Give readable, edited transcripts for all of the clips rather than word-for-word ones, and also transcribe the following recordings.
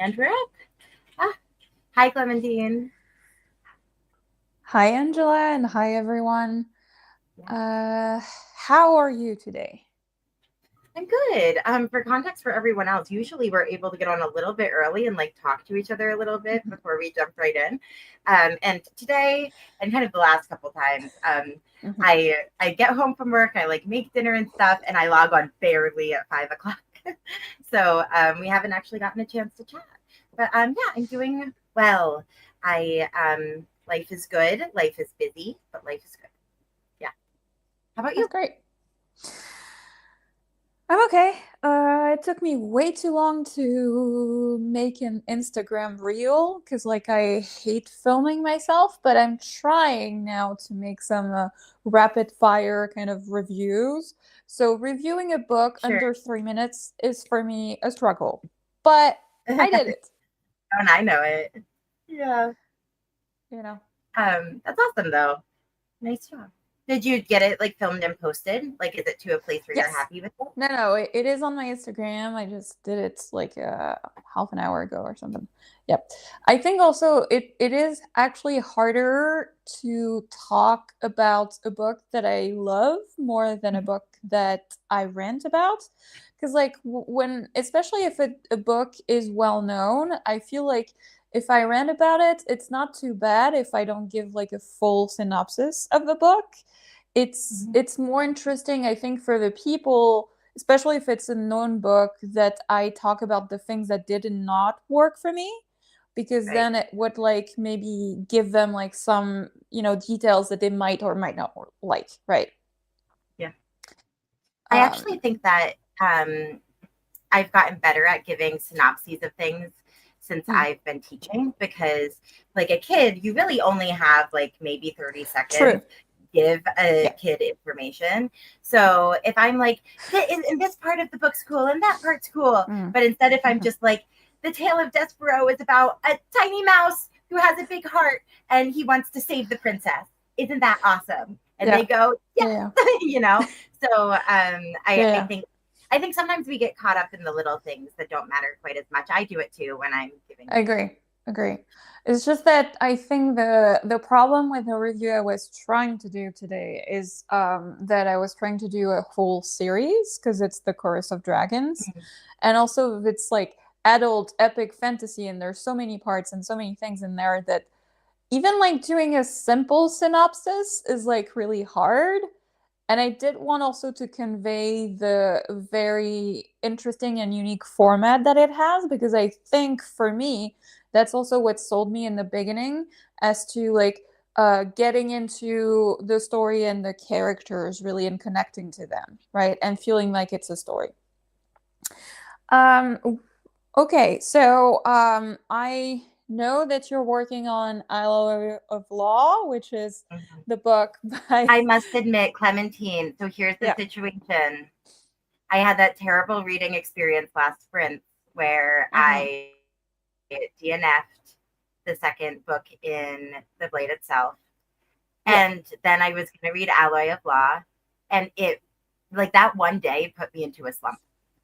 And we're up. Ah, hi, Clementine. Hi, Angela, and hi, everyone. Yeah, Uh, how are you today? I'm good. For context for everyone else, usually we're able to get on a little bit early and like talk to each other a little bit before we jump right in. And today, and kind of the last couple times, Mhm. I get home from work, I like make dinner and stuff, and I log on barely at 5 o'clock. So we haven't actually gotten a chance to chat. But yeah, I'm doing well. I life is good. Life is busy, but life is good. Yeah. How about That's you? great. I'm okay. It took me way too long to make an Instagram reel because, like, I hate filming myself, but I'm trying now to make some rapid fire kind of reviews. So, reviewing a book Sure. under 3 minutes is for me a struggle, but I did it, And I know it. Yeah. you know. That's awesome though. Nice job. Did you get it like filmed and posted? Like, is it to a place where you're Yes. happy with it? No, it is on my Instagram. I just did it like half an hour ago or something. Yep. I think also it is actually harder to talk about a book that I love more than a book that I rant about. Because like when, especially if a book is well known, I feel like if I rant about it, it's not too bad if I don't give like a full synopsis of the book. Mhm. It's more interesting, I think, for the people, especially if it's a known book, that I talk about the things that did not work for me, because Right. then it would like maybe give them like some, details that they might or might not like, right? Yeah. I actually Um, think that I've gotten better at giving synopses of things since mm, I've been teaching because, like a kid, you really only have like maybe 30 true. seconds give a Yeah. kid information. So if I'm like, and this part of the book's cool and that part's cool, Mm, but instead if I'm mhm. just like, the tale of Despero is about a tiny mouse who has a big heart and he wants to save the princess. Isn't that awesome? And they Yeah. go, Yeah. yes, Yeah. you know. So Yeah. I Yeah. think sometimes we get caught up in the little things that don't matter quite as much. I do it too when I'm giving I reviews. agree. Agree. It's just that I think the problem with the review I was trying to do today is that I was trying to do a whole series because it's the Chorus of Dragons, Mhm. and also it's like adult epic fantasy, and there's so many parts and so many things in there that even like doing a simple synopsis is like really hard. And I did want also to convey the very interesting and unique format that it has, because I think for me, that's also what sold me in the beginning as to like getting into the story and the characters really and connecting to them, right? And feeling like it's a story. Um, okay, so I know that you're working on Alloy of Law, which is Mhm. the book by, I must admit, Clementine. So here's the yeah. situation. I had that terrible reading experience last sprint where Uh-huh. I DNF'd the second book in the Blade itself. Yeah. And then I was going to read Alloy of Law. And it, like that one day, put me into a slump.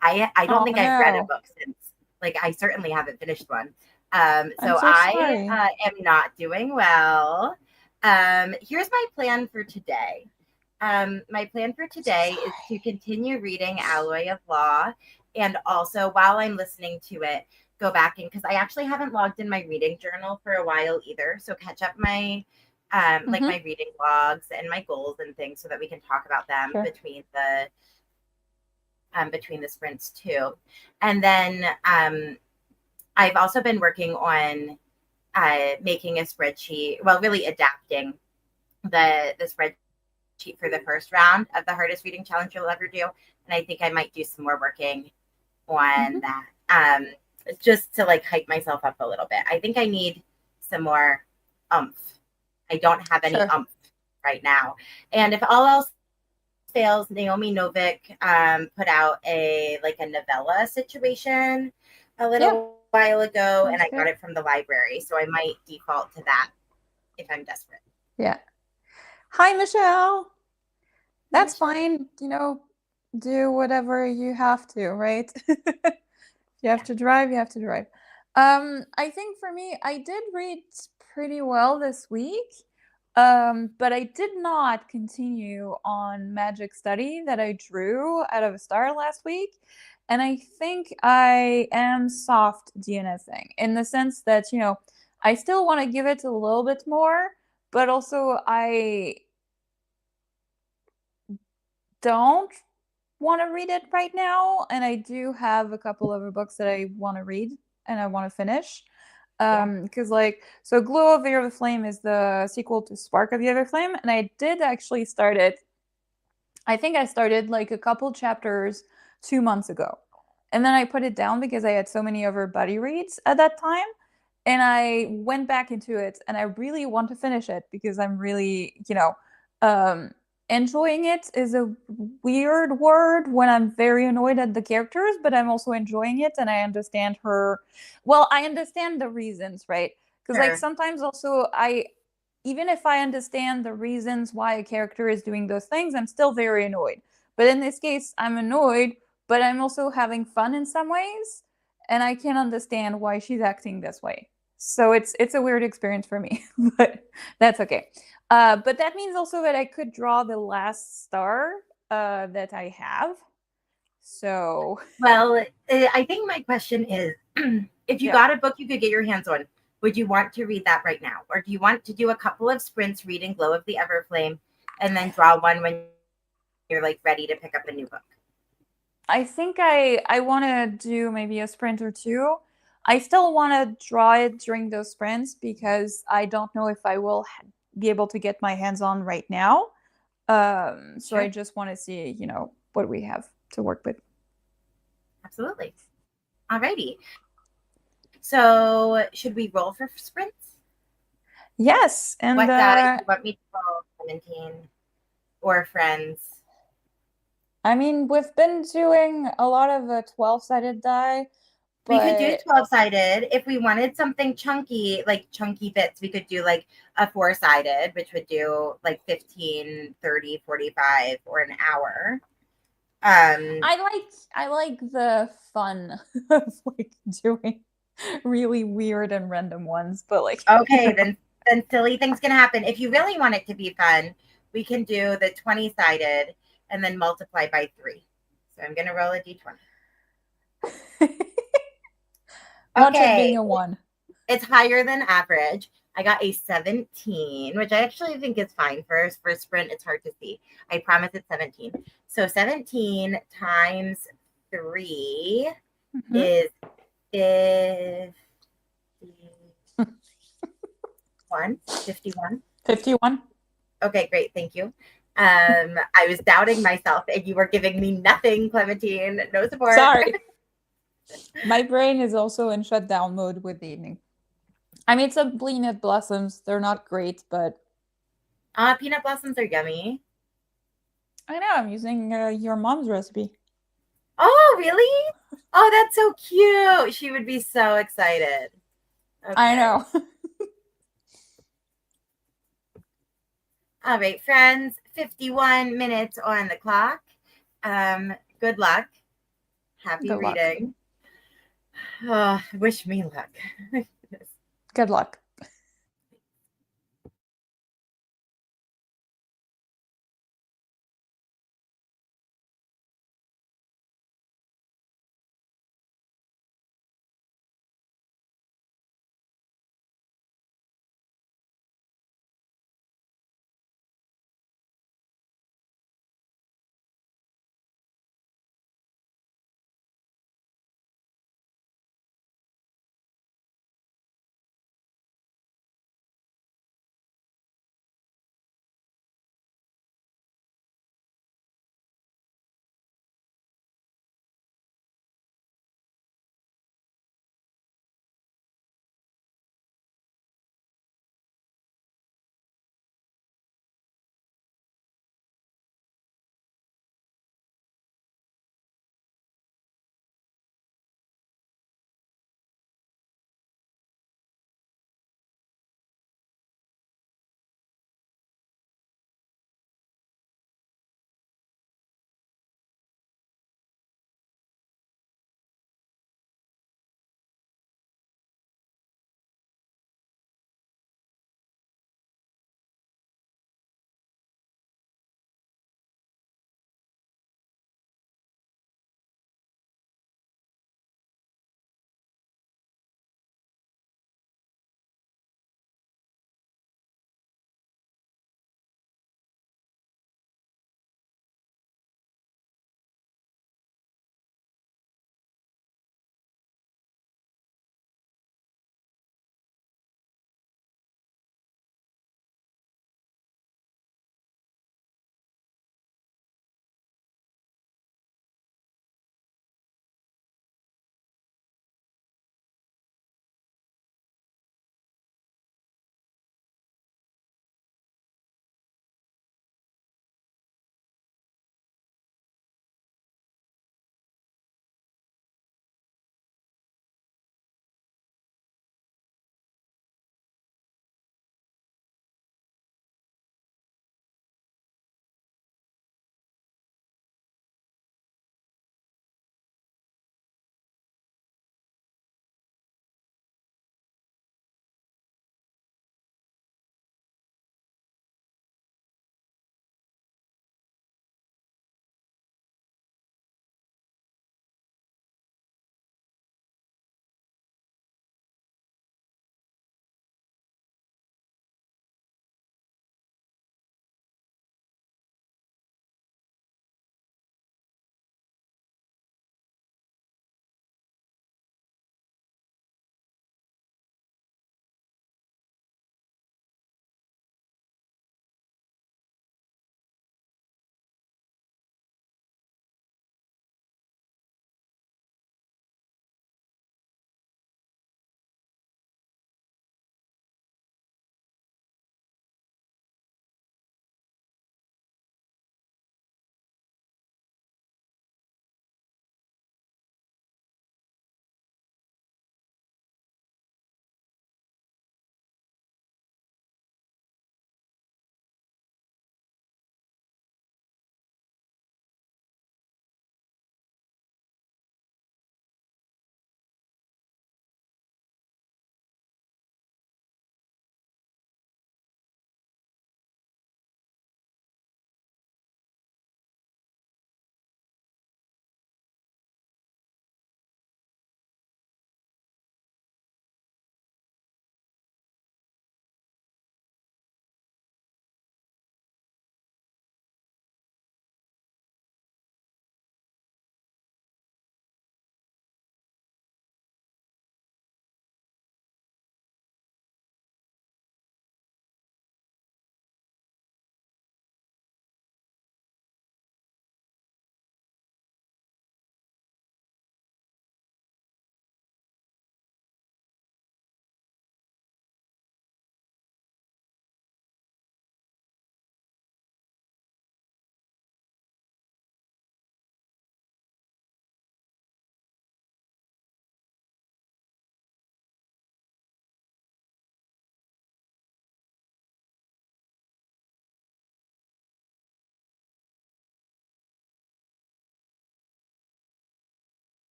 I don't Oh think I've read a no. book since. Like I certainly haven't finished one. I'm So so I sorry. am not doing well. Here's my plan for today. My plan for I'm so today is to sorry. continue reading Alloy of Law, and also while I'm listening to it, go back and because I actually haven't logged in my reading journal for a while either. So catch up my like Mm-hmm. my reading logs and my goals and things so that we can talk about them Sure. between the sprints too. And then I've also been working on making a spreadsheet, well, really adapting the spreadsheet for the first round of the hardest reading challenge you'll ever do. And I think I might do some more working Mm-hmm. on that just to like hype myself up a little bit. I think I need some more umph. I don't have any Sure. umph right now. And if all else fails, Naomi Novik put out a novella situation a Yeah. little while ago, and Sounds I got good. it from the library, so I might default to that if I'm desperate. Yeah. Hi, Michelle. Hi, That's Michelle. fine. Do whatever you have to, right? If you have Yeah. to drive, you have to drive. I think for me, I did read pretty well this week, but I did not continue on Magic Study that I drew out of a star last week. And I think I am soft DNSing in the sense that, I still want to give it a little bit more, but also I don't want to read it right now. And I do have a couple other books that I want to read and I want to finish. Yeah. Because so Glow of the Other Flame is the sequel to Spark of the Other Flame, and I did actually start it. I think I started like a couple chapters 2 months ago. And then I put it down because I had so many other buddy reads at that time. And I went back into it and I really want to finish it because I'm really, um, enjoying it is a weird word when I'm very annoyed at the characters, but I'm also enjoying it and I understand her. Well, I understand the reasons, right? Because like Sure. sometimes also even if I understand the reasons why a character is doing those things, I'm still very annoyed. But in this case, I'm annoyed, but I'm also having fun in some ways, and I can understand why she's acting this way. So it's a weird experience for me, but that's okay. But that means also that I could draw the last star that I have. So Well, I think my question is if you yeah, got a book you could get your hands on, would you want to read that right now? Or do you want to do a couple of sprints reading Glow of the Everflame and then draw one when you're like ready to pick up a new book? I think I want to do maybe a sprint or two. I still want to draw it during those sprints because I don't know if I will be able to get my hands on right now. So I Sure. just want to see, what we have to work with. Absolutely. Alrighty. So should we roll for sprints? Yes, and What die do you want me to roll, Clementine or friends? I mean we've been doing a lot of a 12-sided die, We could do but 12-sided. If we wanted something chunky, like chunky bits, we could do like a 4-sided, which would do like 15, 30, 45, or an hour. Um, I like the fun of like doing really weird and random ones, but like, okay, then silly things can happen. If you really want it to be fun, we can do the 20-sided and then multiply by 3. So I'm gonna roll a d20. one check being Okay, a one. it's higher than average. I got a 17, which I actually think is fine for a sprint. It's hard to see. I promise it's 17. So 17 times 3 Mhm. is 51. 51. 51. Okay, great. Thank you. I was doubting myself and you were giving me nothing, Clementine. No support. Sorry. My brain is also in shutdown mode with the evening. I made some peanut blossoms. They're not great, but Peanut blossoms are yummy. I know I'm using your mom's recipe. Oh, really? Oh, that's so cute. She would be so excited. I Okay. know. All right, friends, 51 minutes on the clock. Good luck. Happy Good luck. reading. Oh, wish me luck. Good luck.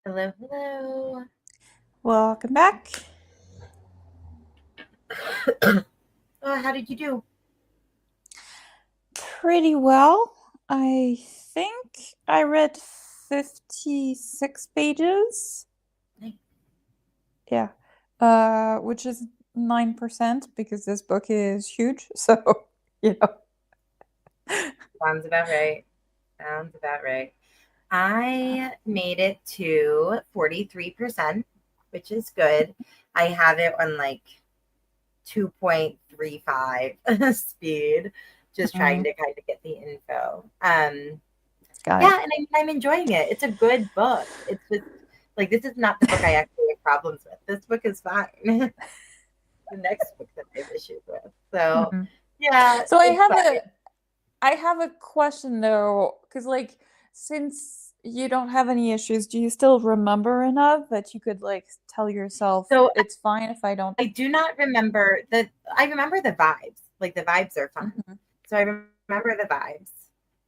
Hello, hello. Welcome back. Oh, how did you do? Pretty well. I think I read 56 pages. Nice. Yeah. Which is 9% because this book is huge. So, you know. Sounds about right. Sounds about right. I made it to 43%, which is good. I have it on like 2.35 speed, just trying Mm, to kind of get the info. got it. Yeah, and I'm enjoying it. It's a good book. It's just like this is not the book I actually have problems with. This book is fine. The next book that I have issues with. So Mhm. yeah, So it's fine. I have a question though, because like since you don't have any issues, do you still remember enough that you could like tell yourself So it's fine if I don't? I do not remember the. I remember the vibes. Like the vibes are fun. Mhm. So I remember the vibes.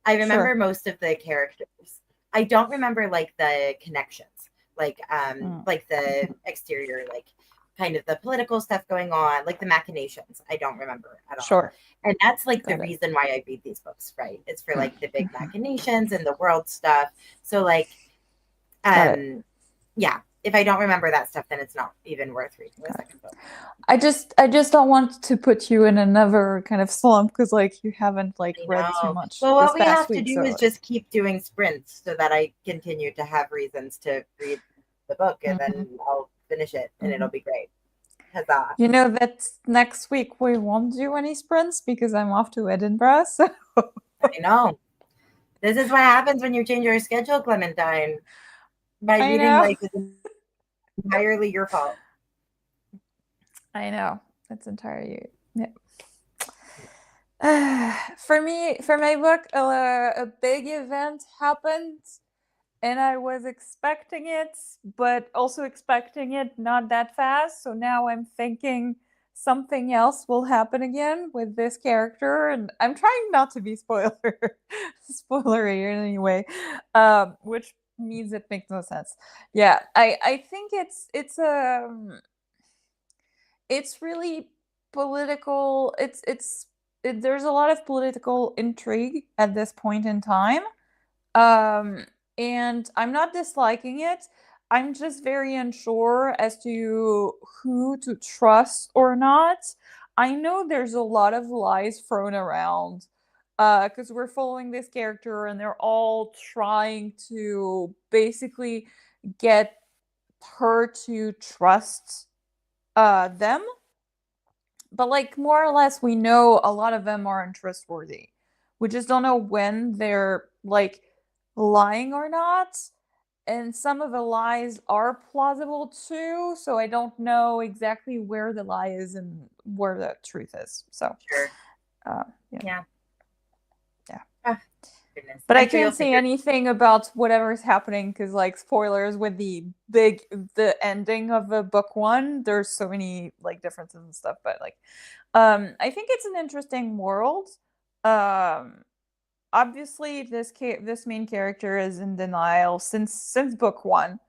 I remember Sure. most of the characters. I don't remember like the connections, Mm. like the exterior, like kind of the political stuff going on, like the machinations. I don't remember at all. Sure. And that's like the Got it. reason why I read these books, right? It's for like the big Mhm. machinations and the world stuff. So like Got it. um yeah, if I don't remember that stuff, then it's not even worth reading the Got it. second book. I just don't want to put you in another kind of slump because like you haven't like I read too know. much Well, this what we past have to week, do so is like. just keep doing sprints so that I continue to have reasons to read the book, and Mhm. then I'll finish it and it'll Mhm. be great. Huzzah. You know that next week we won't do any sprints because I'm off to Edinburgh. So I know. This is what happens when you change your schedule, Clementine. My I reading know. life is entirely your fault. I know. That's entirely. Yeah. For me, for my book, a big event happened, and I was expecting it, but also expecting it not that fast. So now I'm thinking something else will happen again with this character, and I'm trying not to be spoilery in any way, which means it makes no sense. Yeah, I think it's really political. There's a lot of political intrigue at this point in time. Um, and I'm not disliking it. I'm just very unsure as to who to trust or not. I know there's a lot of lies thrown around because we're following this character and they're all trying to basically get her to trust them. But like more or less, we know a lot of them are untrustworthy. We just don't know when they're like lying or not. And some of the lies are plausible too, so I don't know exactly where the lie is and where the truth is. So, Sure. uh, yeah, Yeah. yeah. Oh, goodness. But I I'm sure you'll can't say figure anything about whatever is happening because, like, spoilers with the ending of the book one. There's so many like differences and stuff, but like, I think it's an interesting world. Um, Obviously, this main character is in denial since book one,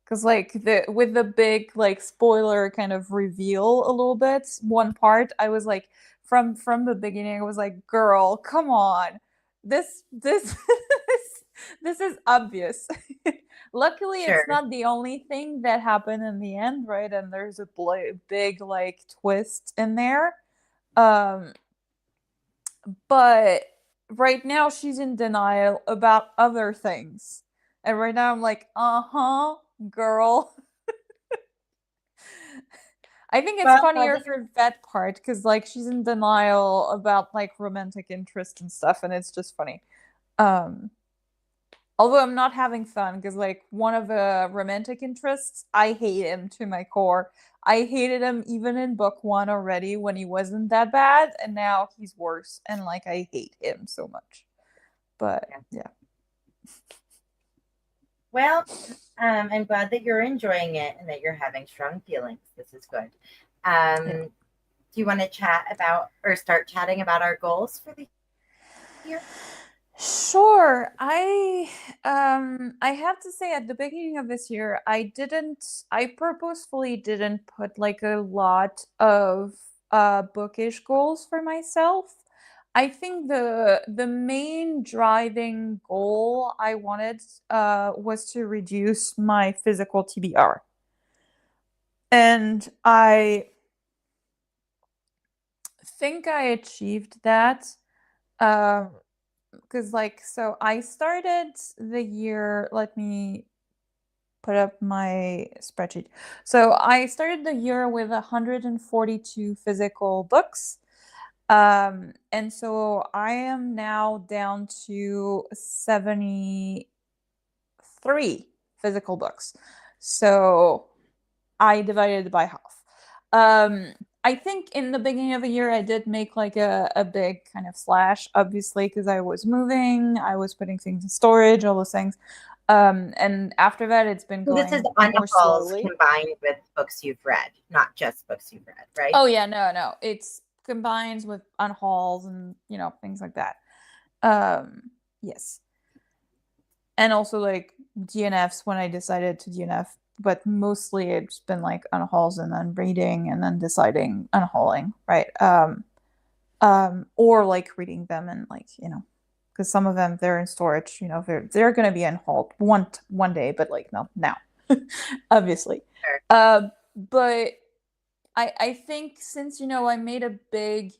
because like the with the big like spoiler kind of reveal a little bit. One part, I was like, from the beginning, I was like, "Girl, come on, this this is obvious." Luckily, it's sure. not the only thing that happened in the end, right? And there's a big like twist in there. Um, but right now she's in denial about other things. And right now I'm like, uh-huh, girl. I think it's Well, funnier for that part because like she's in denial about like romantic interest and stuff, and it's just funny. Um, Although I'm not having fun because like one of the romantic interests, I hate him to my core. I hated him even in book one already when he wasn't that bad, and now he's worse, and like I hate him so much. But yeah. yeah. Well, I'm glad that you're enjoying it and that you're having strong feelings. This is good. Yeah. Do you want to chat about or start chatting about our goals for the year? Sure. I have to say at the beginning of this year, I purposefully didn't put like a lot of bookish goals for myself. I think the main driving goal I wanted was to reduce my physical TBR. And I think I achieved that. Um because like so I started the year, let me put up my spreadsheet. So I started the year with 142 physical books. And so I am now down to 73 physical books. So I divided it by half. Um, I think in the beginning of the year, I did make like a big kind of slash, obviously, because I was moving, I was putting things in storage, all those things. And after that, it's been So this is going more unhauls slowly. combined with books you've read, not just books you've read, right? Oh yeah, no, no, it's combines with unhauls and things like that. Um, yes, and also like DNFs when I decided to DNF, but mostly it's been like unhauls and then reading and then deciding unhauling, right? Or like reading them and like because some of them they're in storage, they're gonna be unhauled one day, but like not now, obviously. Sure. But I think since I made a big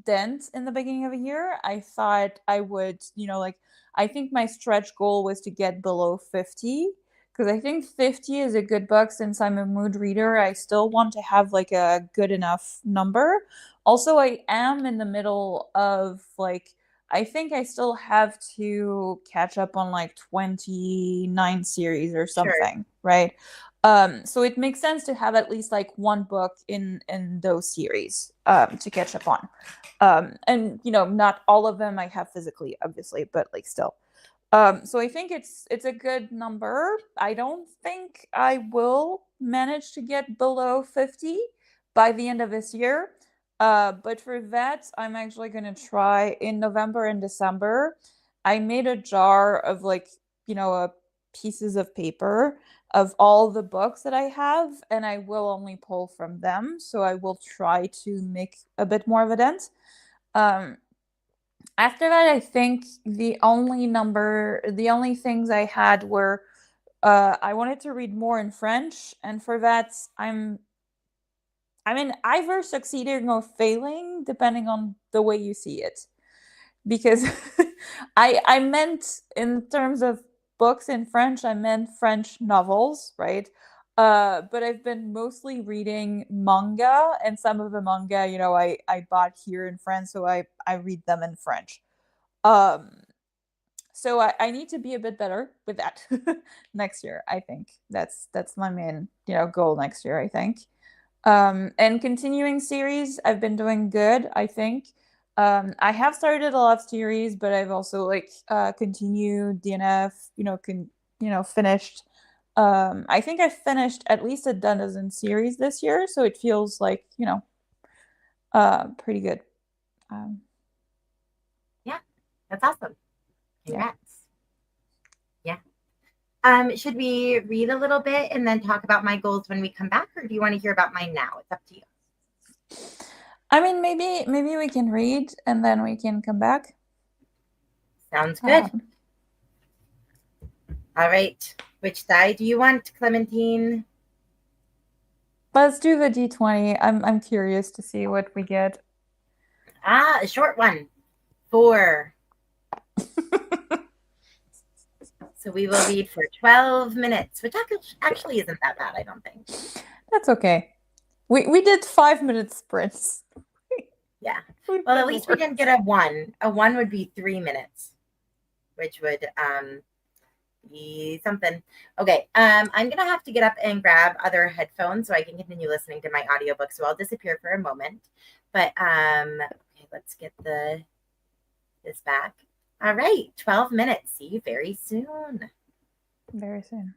dent in the beginning of the year, I thought I would, like I think my stretch goal was to get below 50 because I think 50 is a good book since I'm a mood reader. I still want to have like a good enough number. Also, I am in the middle of like I think I still have to catch up on like 29 series or Sure. something, right? So it makes sense to have at least like one book in those series to catch up on. And not all of them I have physically, obviously, but like still. So I think it's a good number. I don't think I will manage to get below 50 by the end of this year. But for that, I'm actually gonna try in November and December. I made a jar of like, pieces of paper of all the books that I have, and I will only pull from them. So I will try to make a bit more of a dent. Um, After that, I think the only things I had were I wanted to read more in French, and for that, I'm either succeeding or failing, depending on the way you see it. Because I meant in terms of books in French, I meant French novels, right? But I've been mostly reading manga, and some of the manga, I bought here in France, so I read them in French. Um, so I need to be a bit better with that next year. I think that's my main goal next year. I think. And continuing series, I've been doing good, I think. I have started a lot of series, but I've also like continued DNF, finished. I think I finished at least a dozen series this year, so it feels like, pretty good. Um, Yeah, that's awesome. yeah. Congrats. Yeah. Should we read a little bit and then talk about my goals when we come back, or do you want to hear about mine now? It's up to you. I mean, maybe we can read and then we can come back. Sounds good. Um, All right. Which die do you want, Clementine? let's do the D20. I'm curious to see what we get. Ah, a short one. 4. So we will read for 12 minutes, which actually isn't that bad, I don't think. That's okay. We did 5 minute sprints. Yeah. Well, at least we didn't get a 1. A 1 would be 3 minutes, which would be something. Okay. I'm gonna have to get up and grab other headphones so I can continue listening to my audiobook. So I'll disappear for a moment. But okay, let's get this back. All right, 12 minutes. See you very soon. Very soon.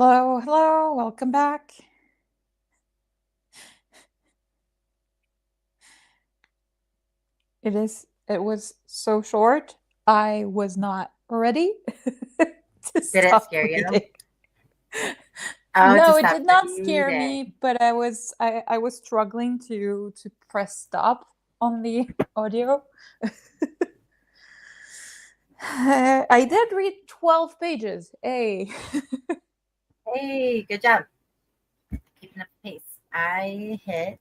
Hello, hello, welcome back. It was so short. I was not ready to Did it stop scare you? reading. Oh, to No, it stop did not scare reading. me, but I was struggling to press stop on the audio. I did read 12 pages. Hey. Hey, good job. Keeping up the pace. I hit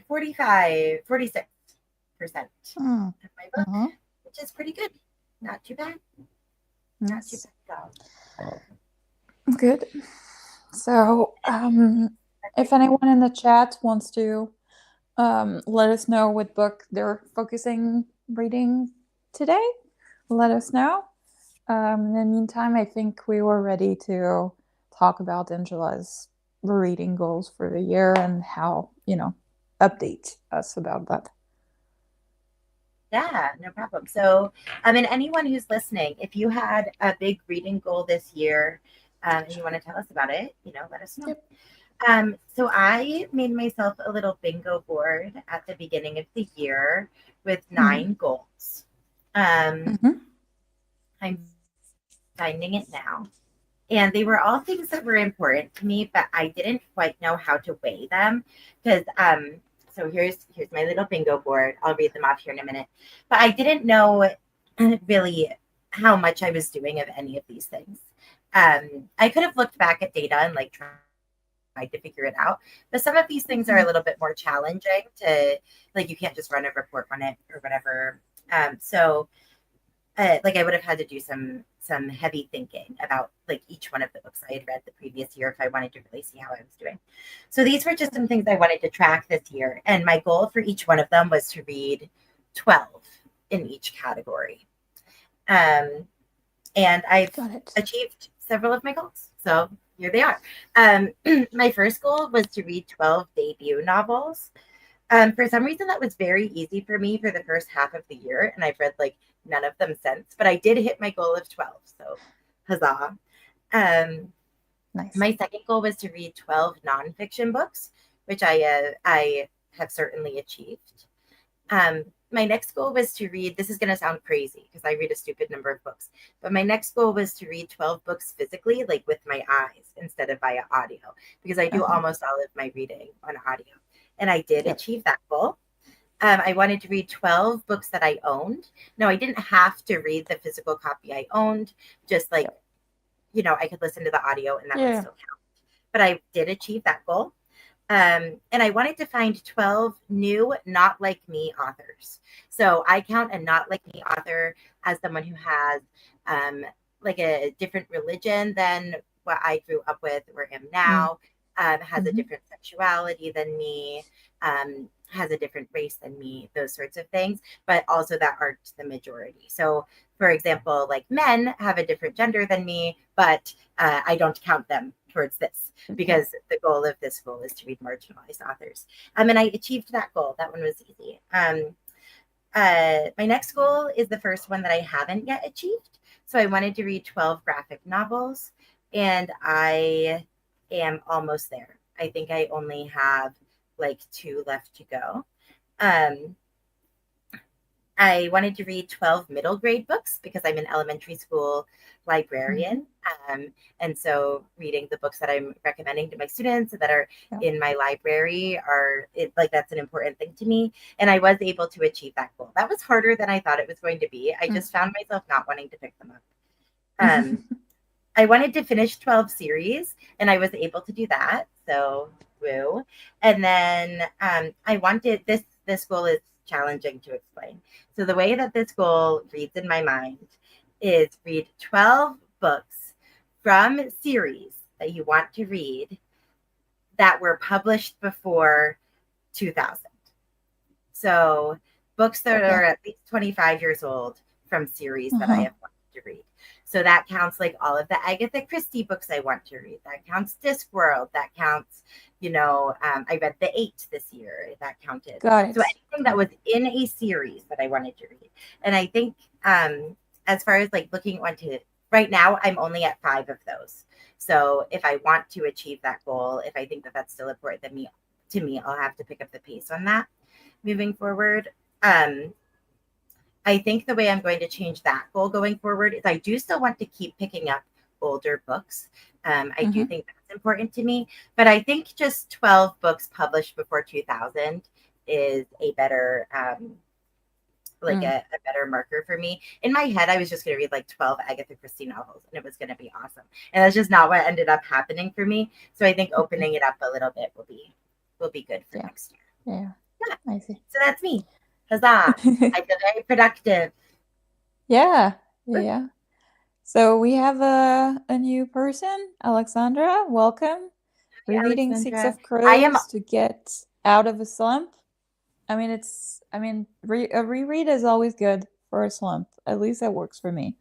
46% Mm. of my book, Uh-huh. which is pretty good. Not too bad. Not too Yes. bad at all. Good. So, if anyone in the chat wants to let us know what book they're focusing reading today, let us know. In the meantime, I think we were ready to talk about Angela's reading goals for the year and how, update us about that. Yeah, no problem. So, and anyone who's listening, if you had a big reading goal this year, and you want to tell us about it, let us know. Yep. So I made myself a little bingo board at the beginning of the year with 9 goals. Mm-hmm. I'm finding it now. And they were all things that were important to me, but I didn't quite know how to weigh them because so here's my little bingo board. I'll read them off here in a minute. But I didn't know really how much I was doing of any of these things. I could have looked back at data and like tried to figure it out, but some of these things are a little bit more challenging to like you can't just run a report on it or whatever. So like I would have had to do some heavy thinking about like each one of the books I had read the previous year if I wanted to really see how I was doing. So these were just some things I wanted to track this year, and my goal for each one of them was to read 12 in each category. And I've achieved several of my goals. So here they are. My first goal was to read 12 debut novels. For some reason, that was very easy for me for the first half of the year, and I've read like none of them since. But I did hit my goal of 12, so huzzah! Nice. My second goal was to read 12 nonfiction books, which I have certainly achieved. My next goal was to read. This is going to sound crazy because I read a stupid number of books, but my next goal was to read 12 books physically, like with my eyes instead of via audio, because I do almost all of my reading on audio. And I did achieve that goal. I wanted to read 12 books that I owned. No, I didn't have to read the physical copy I owned, just like, I could listen to the audio and that would still count. But I did achieve that goal. And I wanted to find 12 new not like me authors. So I count a not like me author as someone who has like a different religion than what I grew up with or am now, has a different sexuality than me, has a different race than me, those sorts of things, but also that aren't the majority. So, for example, like men have a different gender than me, but I don't count them towards this because the goal of this goal is to read marginalized authors. And I achieved that goal. That one was easy. My next goal is the first one that I haven't yet achieved. So I wanted to read 12 graphic novels, and I am almost there. I think I only have like 2 left to go. I wanted to read 12 middle grade books because I'm an elementary school librarian. And so reading the books that I'm recommending to my students that are in my library that's an important thing to me. And I was able to achieve that goal. That was harder than I thought it was going to be. I just found myself not wanting to pick them up. I wanted to finish 12 series and I was able to do that. So woo. And then I wanted this goal is challenging to explain. So the way that this goal reads in my mind is read 12 books from series that you want to read that were published before 2000. So books that are at least 25 years old from series that I have wanted to read. So that counts like all of the Agatha Christie books I want to read. That counts Discworld. That counts, I read The Eight this year. That counted. So anything that was in a series that I wanted to read. And I think as far as like looking onto right now I'm only at 5 of those. So if I want to achieve that goal, if I think that that's still important to me, I'll have to pick up the pace on that moving forward. Um, I think the way I'm going to change that goal going forward is I do still want to keep picking up older books. I do Mm-hmm. think that's important to me, but I think just 12 books published before 2000 is a better like Mm. a better marker for me. In my head, I was just going to read like 12 Agatha Christie novels and it was going to be awesome. And that's just not what ended up happening for me. So I think opening it up a little bit will be good for Yeah. next year. Yeah. Yeah. I see. So that's me. Huzzah. I feel very productive. Yeah. Yeah. So we have a new person, Alexandra. Welcome. Hey, Rereading Six Alexandra. of I am Crows to get out of a slump. I mean, a reread is always good for a slump. At least that works for me.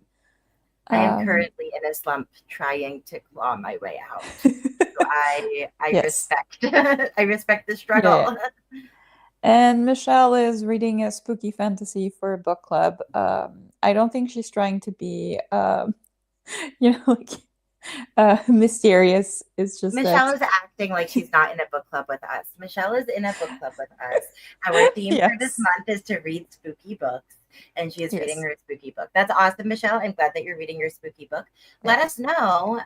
I am Um, currently in a slump trying to claw my way out. So I yes. respect I respect the Yeah. struggle. And Michelle is reading a spooky fantasy for a book club. I don't think she's trying to be, like mysterious. It's just Michelle that, is acting like she's not in a book club with us. Michelle is in a book club with us. Our theme for this yes, month is to read spooky books, and she is reading yes, her spooky book. That's awesome, Michelle. I'm glad that you're reading your spooky book. yeah, Let us know.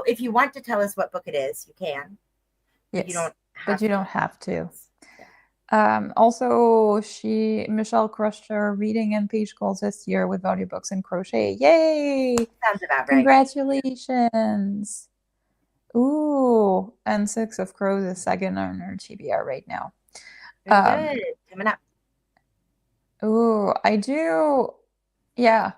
If you want to tell us what book it is, you can, but you yes, don't but have you to. don't have to. Yeah. Also, Michelle crushed her reading and page goals this year with audiobooks and crochet. Yay! Sounds about right. Congratulations. Ooh, and Six of Crows is second on her TBR right now. Very Um, good. Coming up. ooh, I do, yeah.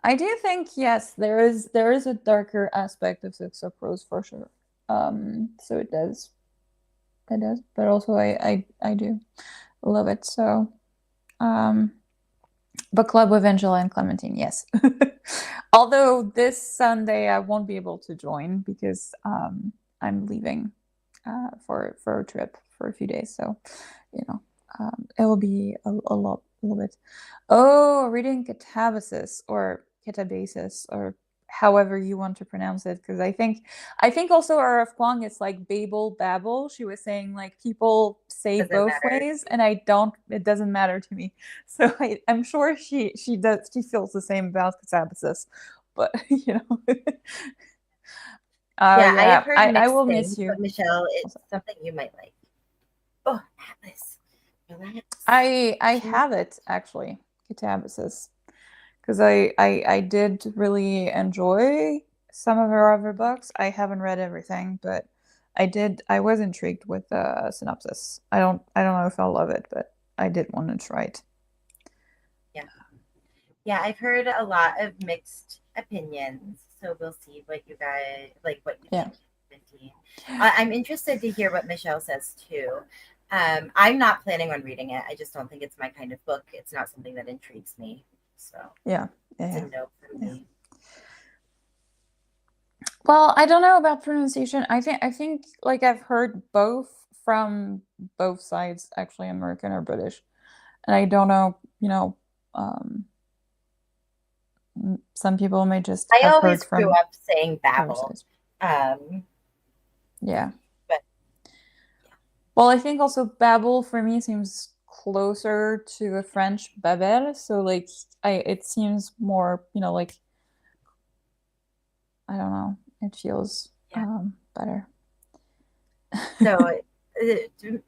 I do think yes, there is a darker aspect of Six of Crows for sure. So it does, but also I do love it. So um, book club with Angela and Clementine, yes. Although this Sunday I won't be able to join because I'm leaving for a trip for a few days. So it will be a little bit. Oh, reading catabasis or catabasis or however you want to pronounce it, because I think also R.F. Kuang is like Babel Babel. She was saying like people say Doesn't both matter. ways, and I don't. It doesn't matter to me. So I'm sure she feels the same about catabasis, but Yeah, I have yeah, heard I mixed will miss things, you. but Michelle, it's something you might like. Oh, Atlas, relax. I Chill. have it actually, catabasis, because I did really enjoy some of her other books. I haven't read everything, but I was intrigued with the synopsis. I don't know if I'll love it, but I did want to try it. Yeah. Yeah, I've heard a lot of mixed opinions. So we'll see what you guys like, what you Yeah. think. Clementine. I'm interested to hear what Michelle says too. I'm not planning on reading it. I just don't think it's my kind of book. It's not something that intrigues me. So Yeah. it's a Yeah. no for Yeah. me. Well, I don't know about pronunciation. I think like I've heard both from both sides, actually, American or British. And I don't know, um, some people may just I have always heard grew from up saying other Babel. sides. Um, Yeah. but Well, I think also Babel for me seems closer to the French Babel. So like it seems more, like I don't know, it feels yeah. better. So,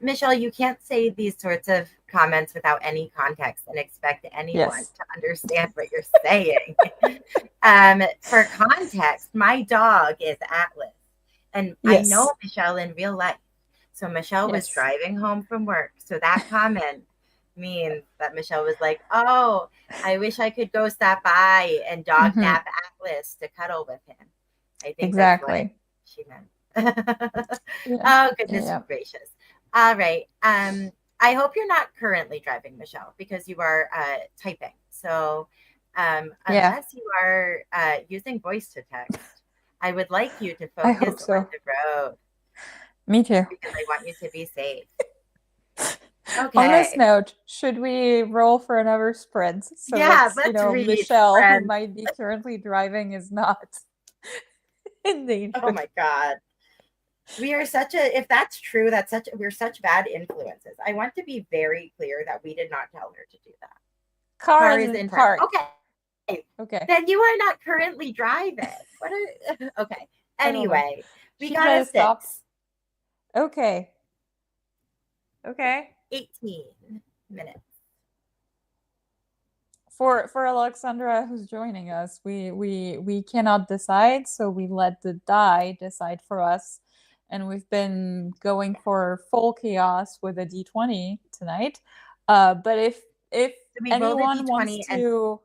Michelle, you can't say these sorts of comments without any context and expect anyone Yes. to understand what you're saying. For context, my dog is Atlas, and I know Yes. Michelle in real life. So Michelle was Yes. driving home from work. So that comment means that Michelle was like, "Oh, I wish I could go stop by and dog Hmm. nap Atlas to cuddle with him." I think that's what Exactly. she meant. Yeah. Oh, Yeah. goodness Yeah. gracious. All right. I hope you're not currently driving, Michelle, because you are typing. So, Yeah. unless you are using voice to text, I would like you to I focus hope on so. the road Me too. because I want you to be safe. On this Okay. note, should we roll for another sprint so Yeah, that, let's read, Michelle, who friends. might be currently driving, is not in Oh danger? my God. We are such a, if that's true, we're such bad influences. I want to be very clear that we did not tell her to do that. Car Car is is in in park. park. Okay. Okay. Then you are not currently driving. What are, okay. I don't know. Anyway, we She got might a have stopped. 6. Okay. Okay. 18 minutes. For Alexandra who's joining us, we cannot decide, so we let the die decide for us. And we've been going for full chaos with a d20 tonight. But if So we rolled a anyone wants d20 and to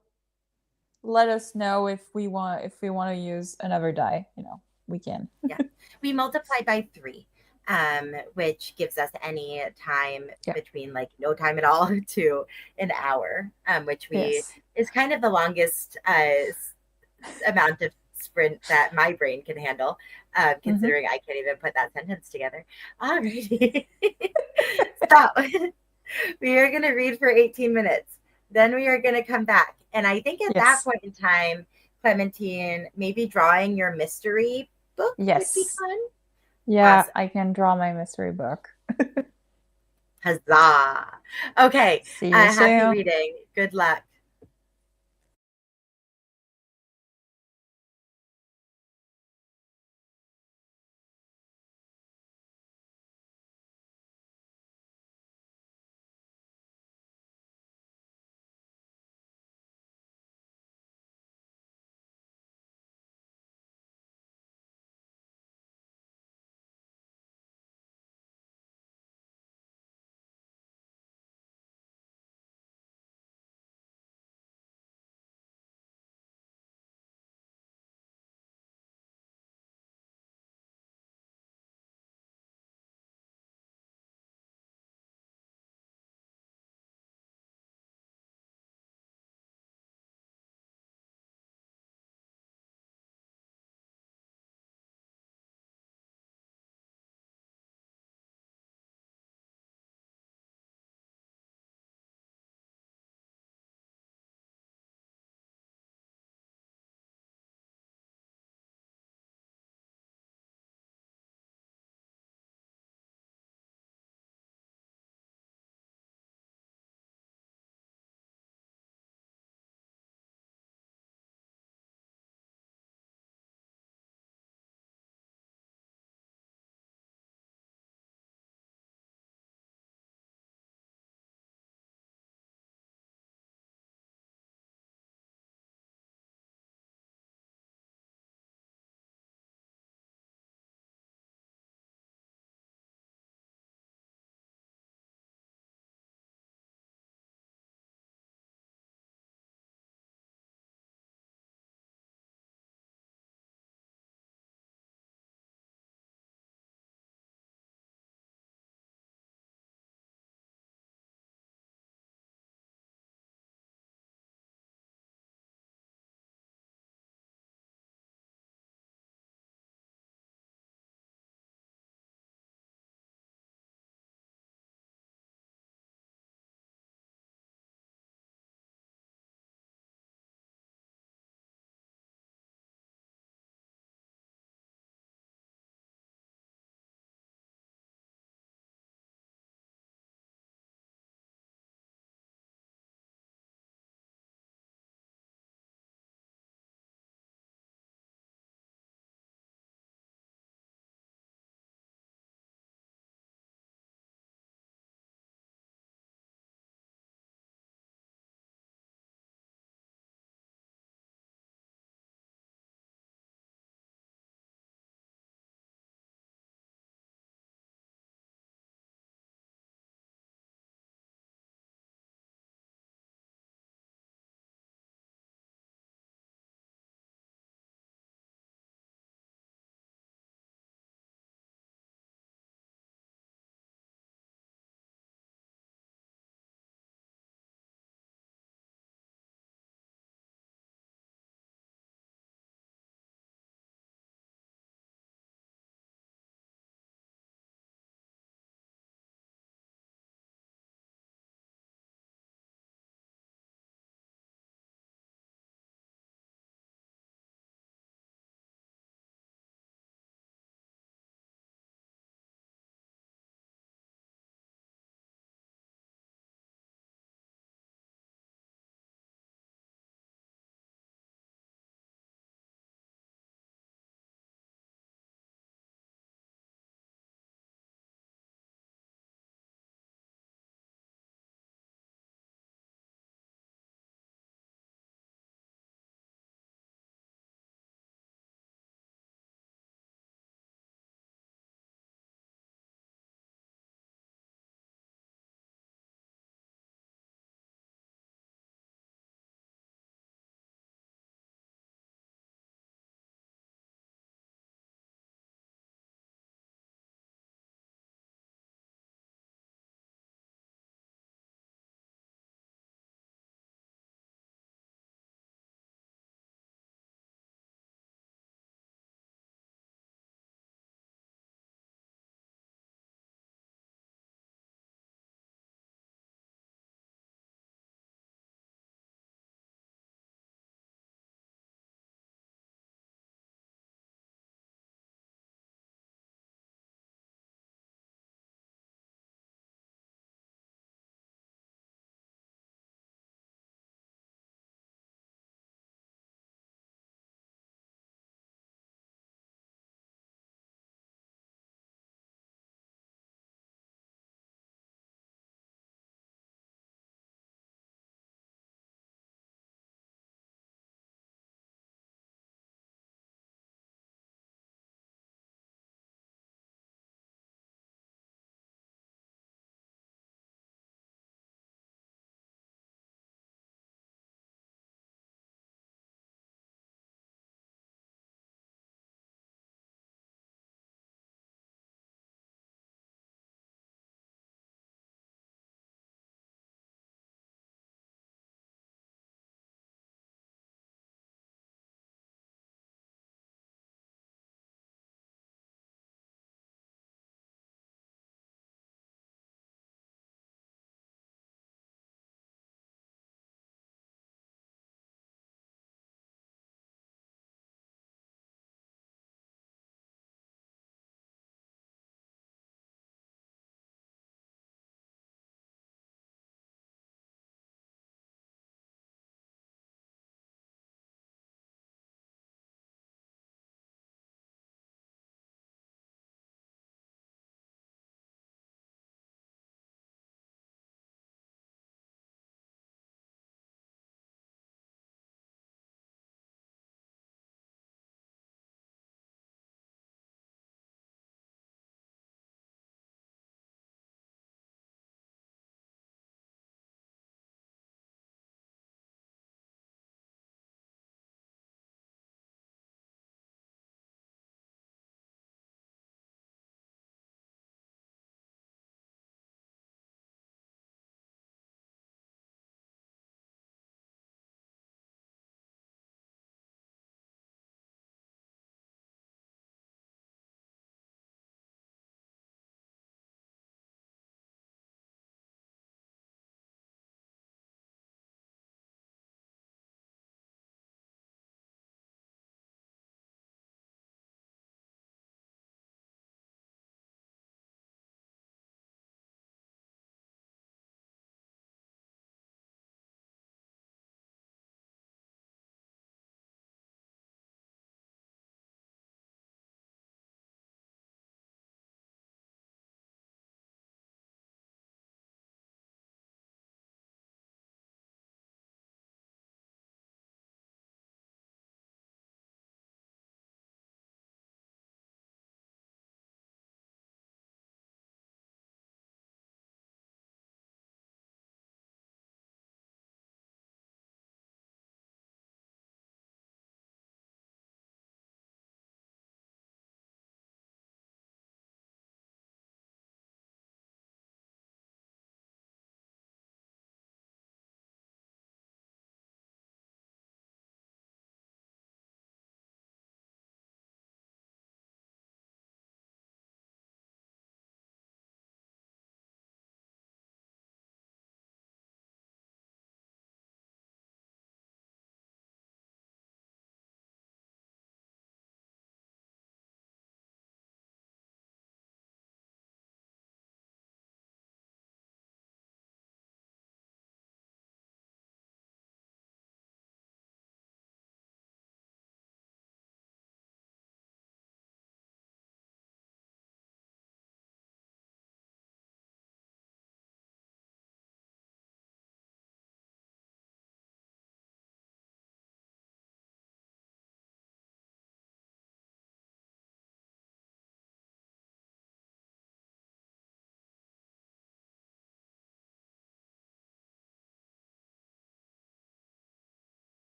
let us know if we want to use another die, we can. yeah, we multiply by 3, which gives us any time Yeah. between like no time at all to an hour, which we Yes. is kind of the longest amount of sprint that my brain can handle, Mm-hmm. considering I can't even put that sentence together. Alrighty. So we are going to read for 18 minutes. Then we are going to come back. And I think at that Yes. point in time, Clementine, maybe drawing your mystery book would be Yes. fun. Yeah, Awesome. I can draw my mystery book. Huzzah. Okay. See you Happy soon. reading. Good luck.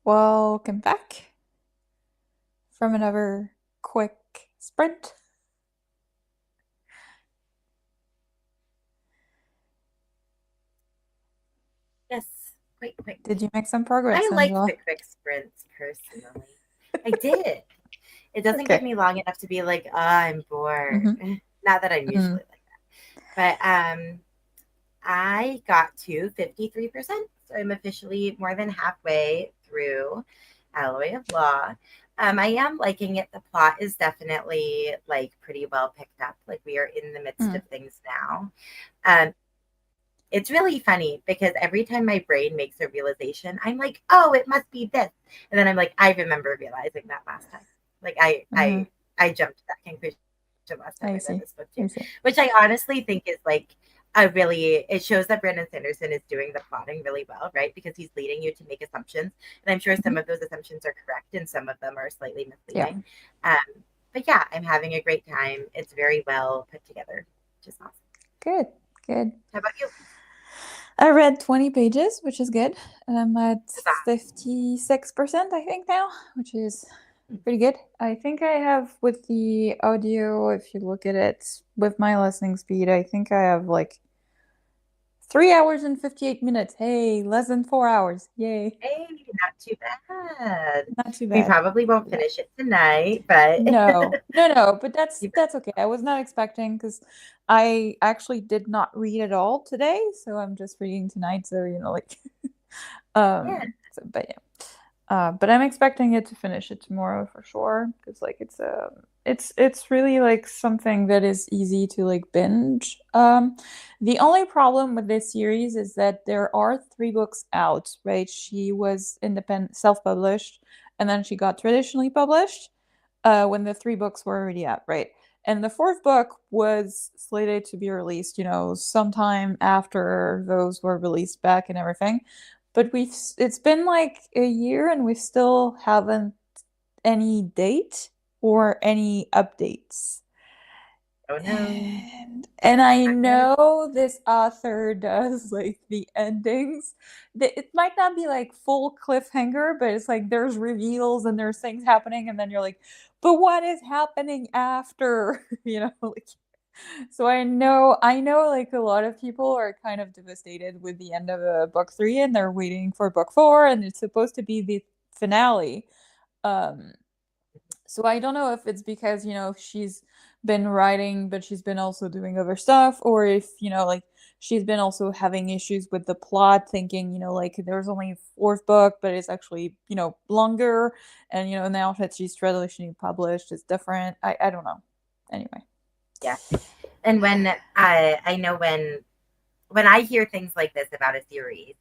Welcome back from another quick sprint. Yes, quick, quick. Did you make some progress, I like Angela? quick sprints personally. I did. It doesn't give Okay. me long enough to be like, I'm bored. Mm-hmm. Not that I'm Mm-hmm. usually like that. But I got to 53%. So I'm officially more than halfway through Alloy of Law. I am liking it. The plot is definitely like pretty well picked up. Like we are in the midst Mm-hmm. of things now. Um, it's really funny because every time my brain makes a realization, I'm like, oh, it must be this. And then I'm like, I remember realizing that last time. Like Mm-hmm. I jumped to that conclusion last time I I read see. this book I too. see. Which I honestly think is like a really it shows that Brandon Sanderson is doing the plotting really well, right? Because he's leading you to make assumptions. And I'm sure some Mm-hmm. of those assumptions are correct and some of them are slightly Yeah. misleading. Um, but yeah, I'm having a great time. It's very well put together, which is awesome. Good. Good. How about you? I read 20 pages, which is good. I'm at Huzzah. 56%, I think now, which is pretty good. I think I have with the audio, if you look at it with my listening speed, I think I have like 3 hours and 58 minutes. Hey, less than 4 hours. Yay. Hey, not too bad. Not too We bad. probably won't Yeah. finish it tonight, but No, no, no, but that's you that's okay. I was not expecting because I actually did not read at all today, so I'm just reading tonight. So like, yeah. but yeah. But I'm expecting it to finish it tomorrow for sure because like it's really like something that is easy to like binge. The only problem with this series is that there are 3 books out, right? She was independent, self-published, and then she got traditionally published when the 3 books were already out, right? And the 4th book was slated to be released, sometime after those were released back and everything. But it's been like a year and we still haven't any date or any updates. Oh no. And I Not good. know this author does like the endings. It might not be like full cliffhanger, but it's like there's reveals and there's things happening, and then you're like, but what is happening after? Like so I know like a lot of people are kind of devastated with the end of book 3 and they're waiting for book 4 and it's supposed to be the finale. Um so I don't know if it's because, she's been writing, but she's been also doing other stuff, or if, like she's been also having issues with the plot, thinking, like there's only a 4th book, but it's actually, longer. And, now that she's traditionally published, it's different. I don't know. Anyway. Yeah. And I know when I hear things like this about a series,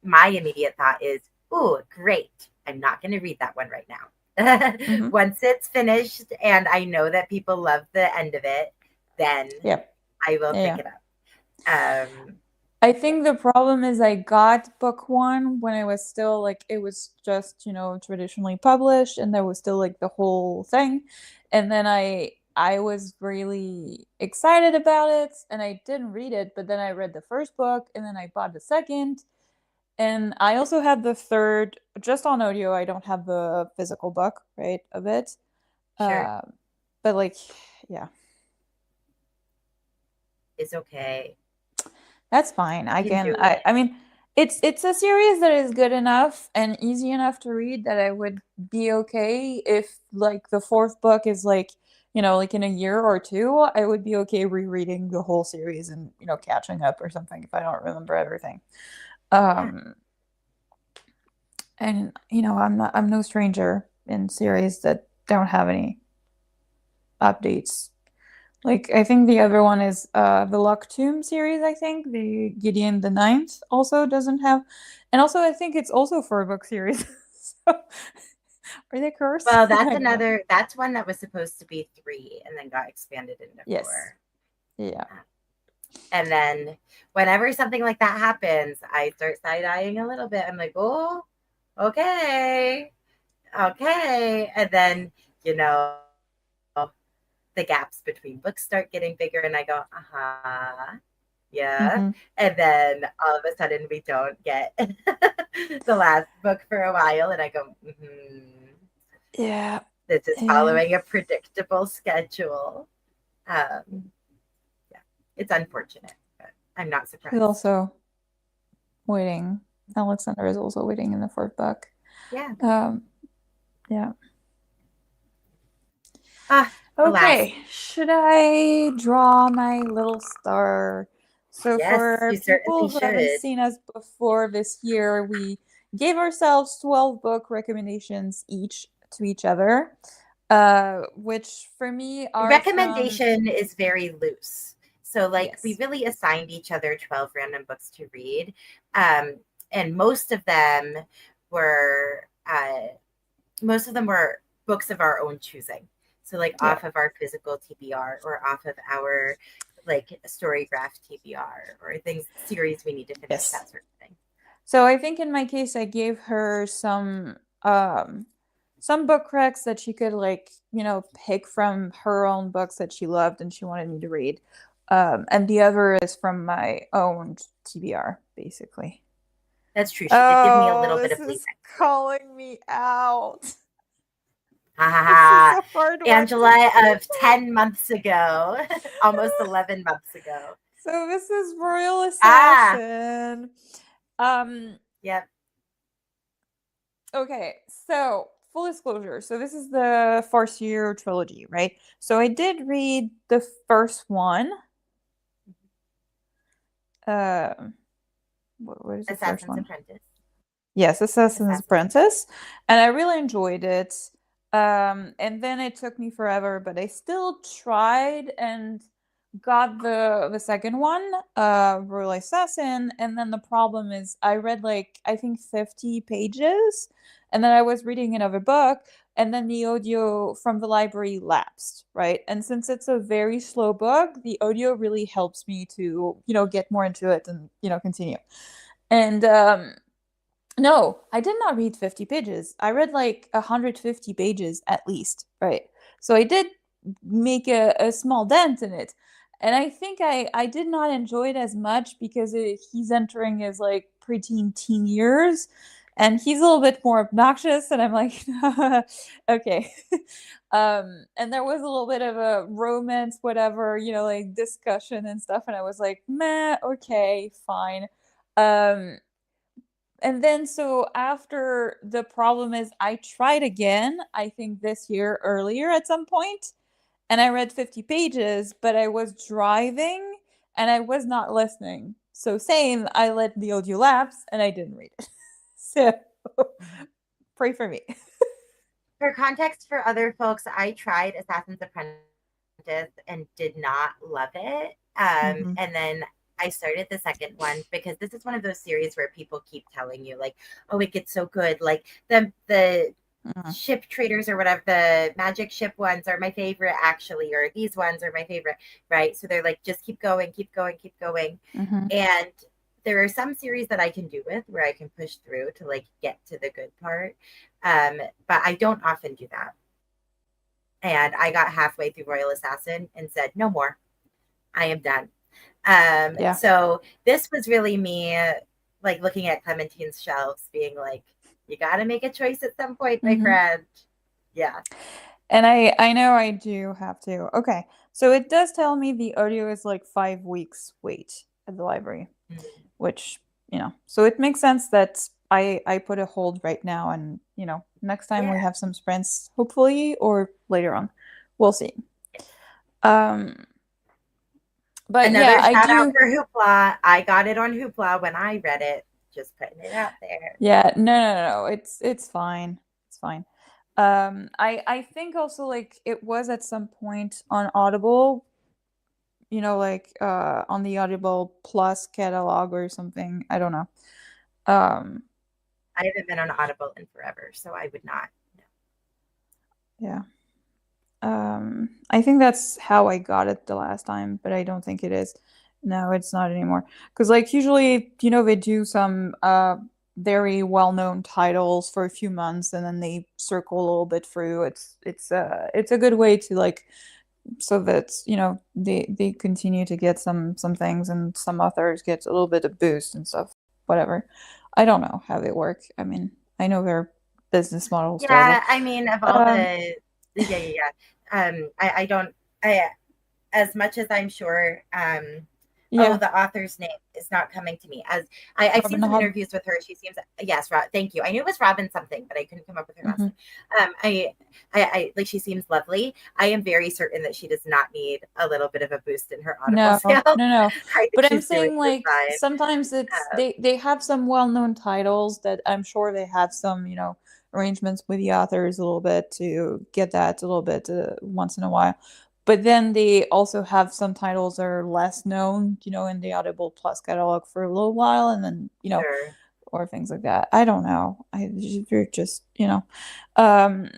my immediate thought is, "Ooh, great! I'm not going to read that one right now." Mm-hmm. Once it's finished and I know that people love the end of it, then Yeah. I will Yeah. pick Yeah. it up. Um, I yeah, think the problem is I got book 1 when I was still like it was just, traditionally published and there was still like the whole thing. And then I was really excited about it and I didn't read it, but then I read the 1st book and then I bought the second. And I also had the third just on audio. I don't have the physical book, right, of it. sure, But like yeah. it's okay. That's fine. You I can can do it. I mean it's a series that is good enough and easy enough to read that I would be okay if like the 4th book is like, like in a year or two, I would be okay rereading the whole series and, catching up or something if I don't remember everything. Yeah, Um and I'm no stranger in series that don't have any updates. Like I think the other one is the Lock Tomb series, I think. The Gideon the Ninth also doesn't have, and also I think it's also for a book series. So are they cursed? well, that's I don't know. another. That's one that was supposed to be 3 and then got expanded into Yes. 4. Yeah. And then whenever something like that happens, I start side eyeing a little bit. I'm like, oh, okay, okay. And then, you know, the gaps between books start getting bigger, and I go, yeah. Mm-hmm. And then all of a sudden, we don't get the last book for a while, and I go, Yeah. this is following a predictable schedule. Um, yeah, it's unfortunate, but I'm not She's surprised. also waiting. Alexander is also waiting in the fourth book. Yeah. Um, yeah. Ah, alas. Okay, should I draw my little star? So Yes, you for certainly people who haven't should. seen us before this year, we gave ourselves 12 book recommendations each to each other, which for me are from, Recommendation is very loose. So, like, we yes, really assigned each other 12 random books to read. Um, and were, uh, most of them were books of our own choosing. So, like, yeah, off of our physical TBR or off of our, like, Storygraph TBR or things, series we need to finish, yes. that sort of thing. So I think in my case, I gave her some book recs that she could like, pick from her own books that she loved and she wanted me to read. And the other is from my own TBR, basically. That's true. She did give me a Oh, little bit this of is leeway. calling me out. Ha ha This is ha. a hard one to Angela of pick. 10 months ago, almost 11 months ago. So this is Royal Ah, Assassin. Um, yep. Okay, so full disclosure. So this is the Farseer trilogy, right? So I did read the first one. Um, what is the first Assassin's one? Apprentice. Yes, Assassin's Assassin's Apprentice, and I really enjoyed it. And then it took me forever, but I still tried and got the second one, Royal Assassin, and then the problem is I read like I think 50 pages, and then I was reading another book, and then the audio from the library lapsed, right? And since it's a very slow book, the audio really helps me to, get more into it and, continue. And no, I did not read 50 pages. I read like 150 pages at least, right? So I did make a small dent in it. And I think I did not enjoy it as much because he's entering his like preteen teen years and he's a little bit more obnoxious. And I'm like, okay. And there was a little bit of a romance, whatever, like discussion and stuff. And I was like, meh, okay, fine. Um, and then so after the problem is I tried again, I think this year earlier at some point, and I read 50 pages, but I was driving and I was not listening. So same, I let the audio lapse and I didn't read it. So pray for me. For context for other folks, I tried Assassin's Apprentice and did not love it. Mm-hmm. And then I started the second one because this is one of those series where people keep telling you, like, oh, it gets so good. Like the Mm-hmm. ship traders or whatever, the magic ship ones are my favorite actually, or these ones are my favorite, right? So they're like, just keep going, keep going, keep going. Mm-hmm. And there are some series that I can do with where I can push through to like get to the good part. But I don't often do that. And I got halfway through Royal Assassin and said, no more. I am done. Yeah. So this was really me like looking at Clementine's shelves, being like, you got to make a choice at some point, my Mm-hmm. friend. Yeah. And I know I do have to. Okay. So it does tell me the audio is like 5 weeks wait at the library, Mm-hmm. which, so it makes sense that I put a hold right now and, next time we Yeah. have some sprints, hopefully, or later on. We'll see. Um, but yeah, Another I shout out do. for Hoopla. I got it on Hoopla when I read it. Just putting it out there. Yeah, no, no, no, no. It's fine. It's fine. I think also like it was at some point on Audible, like on the Audible Plus catalog or something. I don't know. Um, I haven't been on Audible in forever, so I would not know. yeah. I think that's how I got it the last time, but I don't think it is. No, it's not anymore. Because like usually, they do some very well-known titles for a few months and then they circle a little bit through. It's a good way to like so that, they continue to get some things and some authors get a little bit of boost and stuff, whatever. I don't know how they work. I mean, I know their business model is terrible. Yeah, I mean, of all Um, yeah. I don't, I, as much as I'm sure, oh, yeah, the author's name is not coming to me. As I've seen Robin some Hobb. interviews with her. She seems, yes, thank you. I knew it was Robin something, but I couldn't come up with her last Hmm. name. Like she seems lovely. I am very certain that she does not need a little bit of a boost in her Audible No, sales. no, no. I think But I'm she's doing saying just like fine. sometimes it's they have some well-known titles that I'm sure they have some, arrangements with the authors a little bit to get that a little bit once in a while. But then they also have some titles that are less known, in the Audible Plus catalog for a little while, and then, Sure. or things like that. I don't know. You're just, um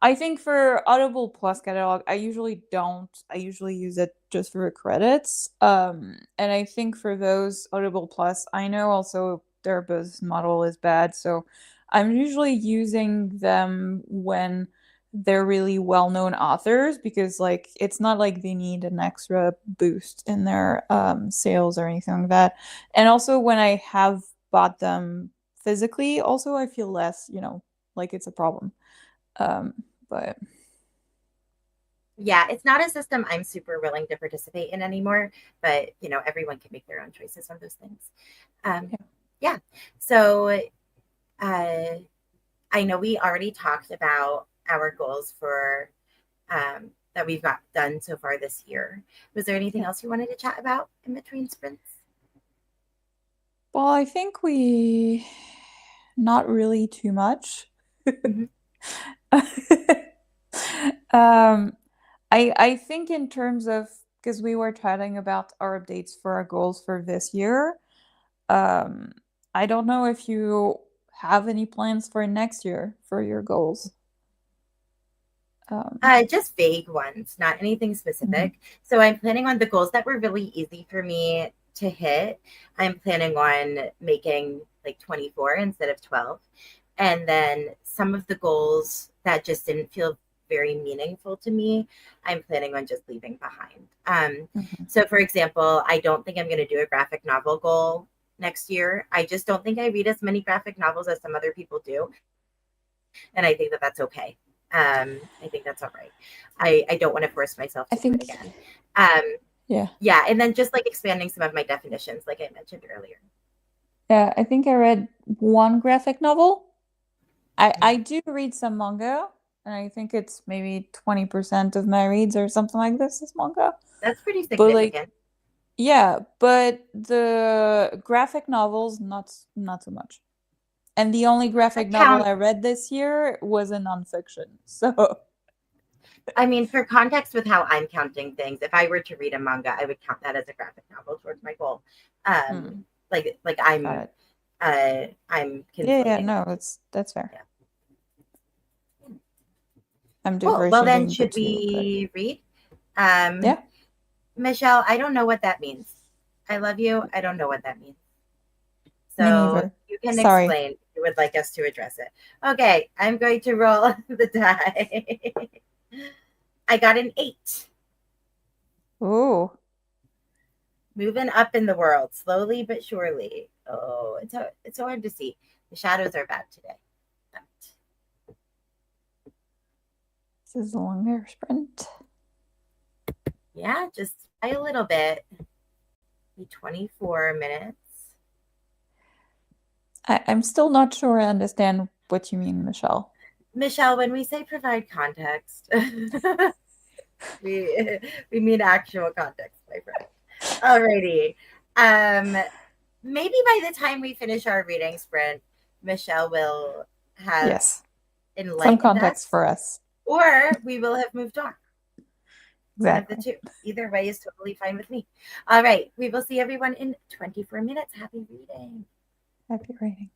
I think for Audible Plus catalog, I usually don't. I usually use it just for credits. And I think for those Audible Plus, I know also their business model is bad, so I'm usually using them when they're really well-known authors because like it's not like they need an extra boost in their sales or anything like that. And also when I have bought them physically, also I feel less, like it's a problem. Um, but Yeah, it's not a system I'm super willing to participate in anymore, but everyone can make their own choices on those things. Um, yeah. yeah. So I know we already talked about our goals for that we've got done so far this year. Was there anything Yeah. else you wanted to chat about in between sprints? Well, I think we not really too much. Mhm. Um, I think in terms of because we were chatting about our updates for our goals for this year. Um, I don't know if you have any plans for next year for your goals. Um, Just vague ones, not anything mhm. specific. So I'm planning on the goals that were really easy for me to hit. I'm planning on making like 24 instead of 12. And then some of the goals that just didn't feel very meaningful to me, I'm planning on just leaving behind. Mhm. So, for example, I don't think I'm going to do a graphic novel goal next year. I just don't think I read as many graphic novels as some other people do. And I think that that's okay. I think that's all right. I don't want to force myself I to do it think, again. Um, yeah, yeah. And then just like expanding some of my definitions, like I mentioned earlier. yeah, I think I read one graphic novel. I Mhm. do read some manga, and I think it's maybe 20% of my reads or something like this is manga. That's pretty But like, significant. yeah, but the graphic novels, not so much. And the only graphic novel Account I read this year was a nonfiction. So, I mean, for context with how I'm counting things, if I were to read a manga, I would count that as a graphic novel towards my goal. hmm, Like got it. I'm Yeah, yeah, conflating no, them. that's fair. Yeah. I'm Cool. Well, then, differentiating the should two, but we read? Um, yeah, Michelle, I don't know what that means. I love you. I don't know what that means. me So neither. you can Sorry. explain. You would like us to address it. Okay, I'm going to roll the die. I got an 8. Ooh, Moving up in the world, slowly but surely. Oh, it's so hard to see. The shadows are bad today. But this is a longer sprint. yeah, just by a little bit. 24 minutes. I'm still not sure I understand what you mean, Michelle. Michelle, when we say provide context, we we mean actual context, my friend. Alrighty. Um, Maybe by the time we finish our reading sprint, Michelle will have Yes, some enlightened context us, for us. or we will have moved on. One of the Exactly. two. Either way is totally fine with me. All right. We will see everyone in 24 minutes. Happy reading. Happy writing.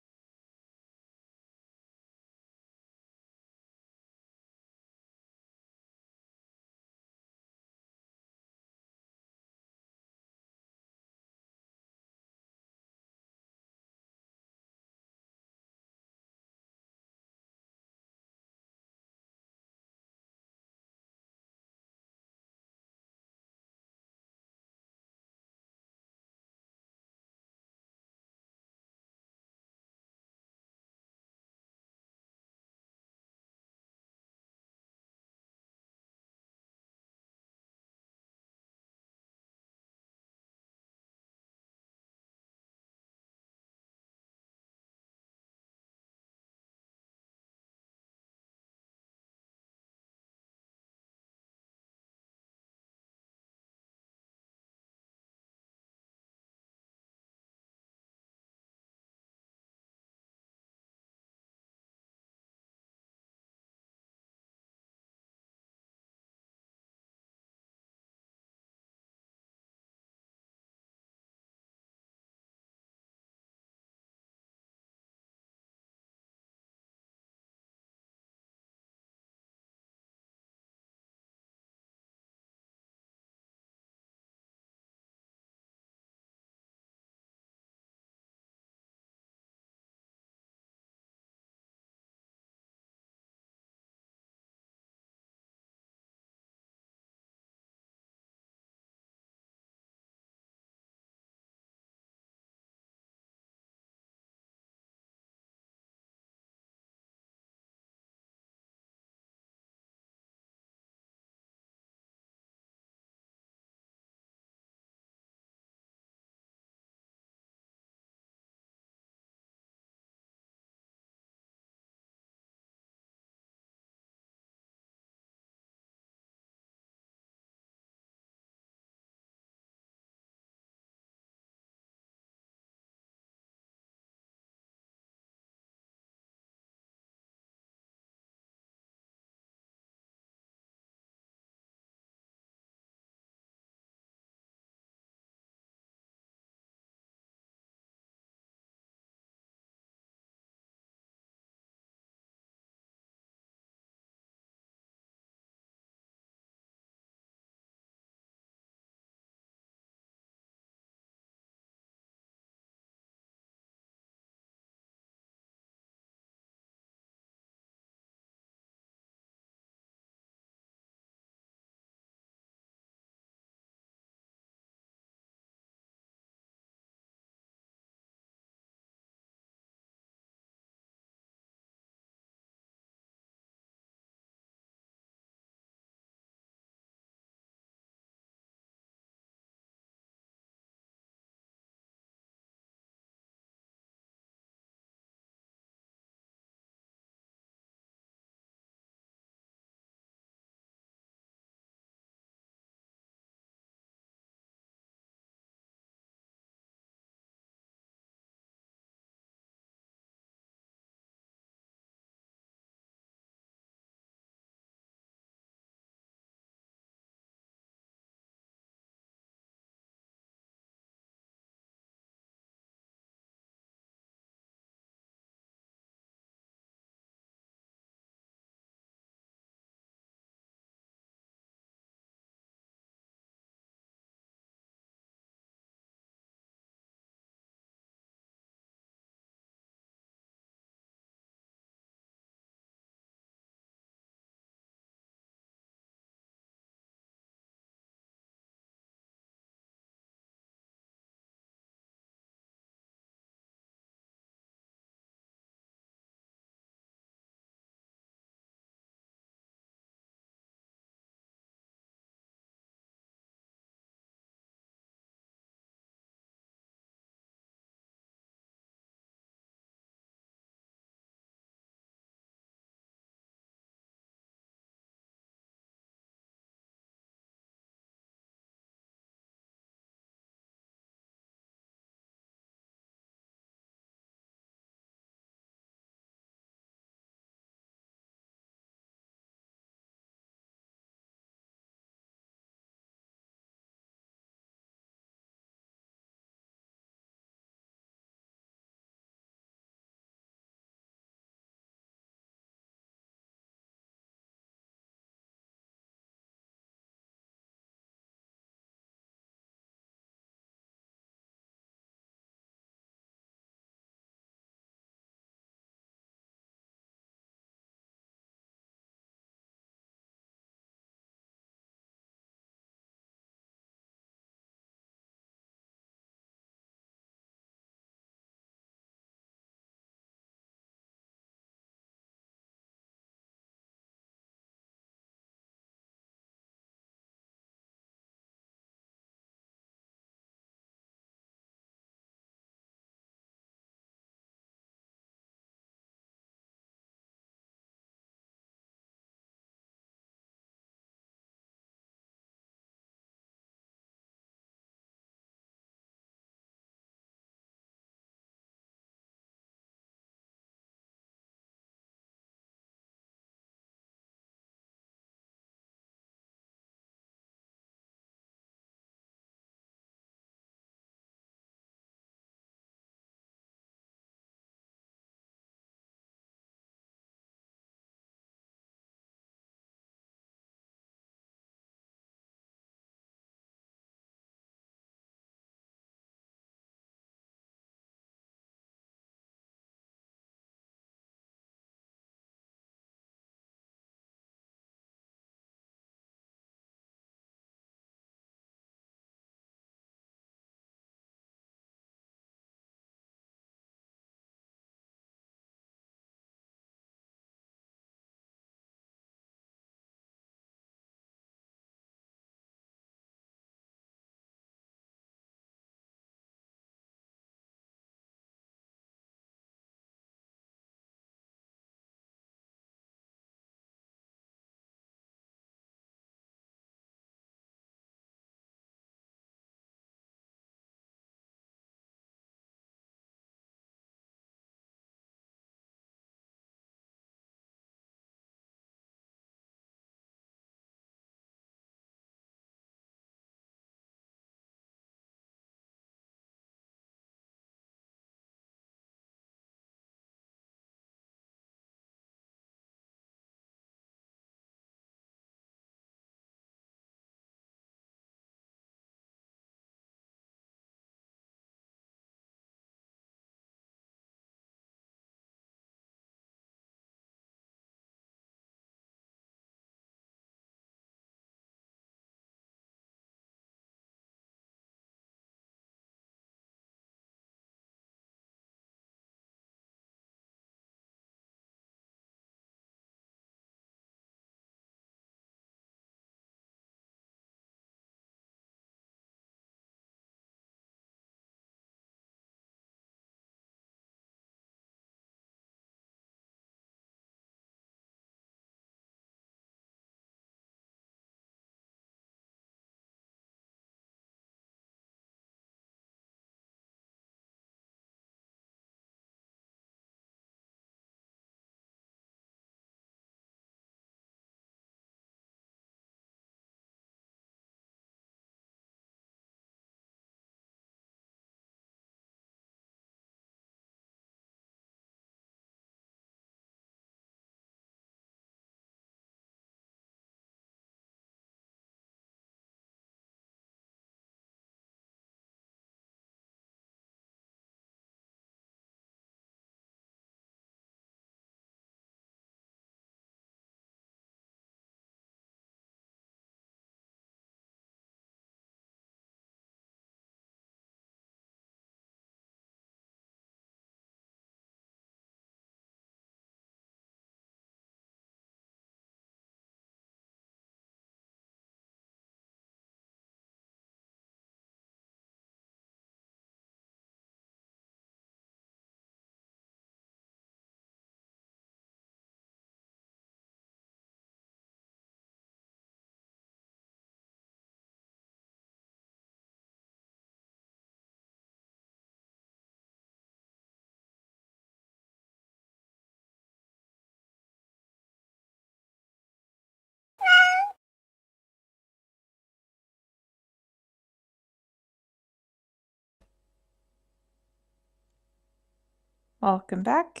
Welcome back.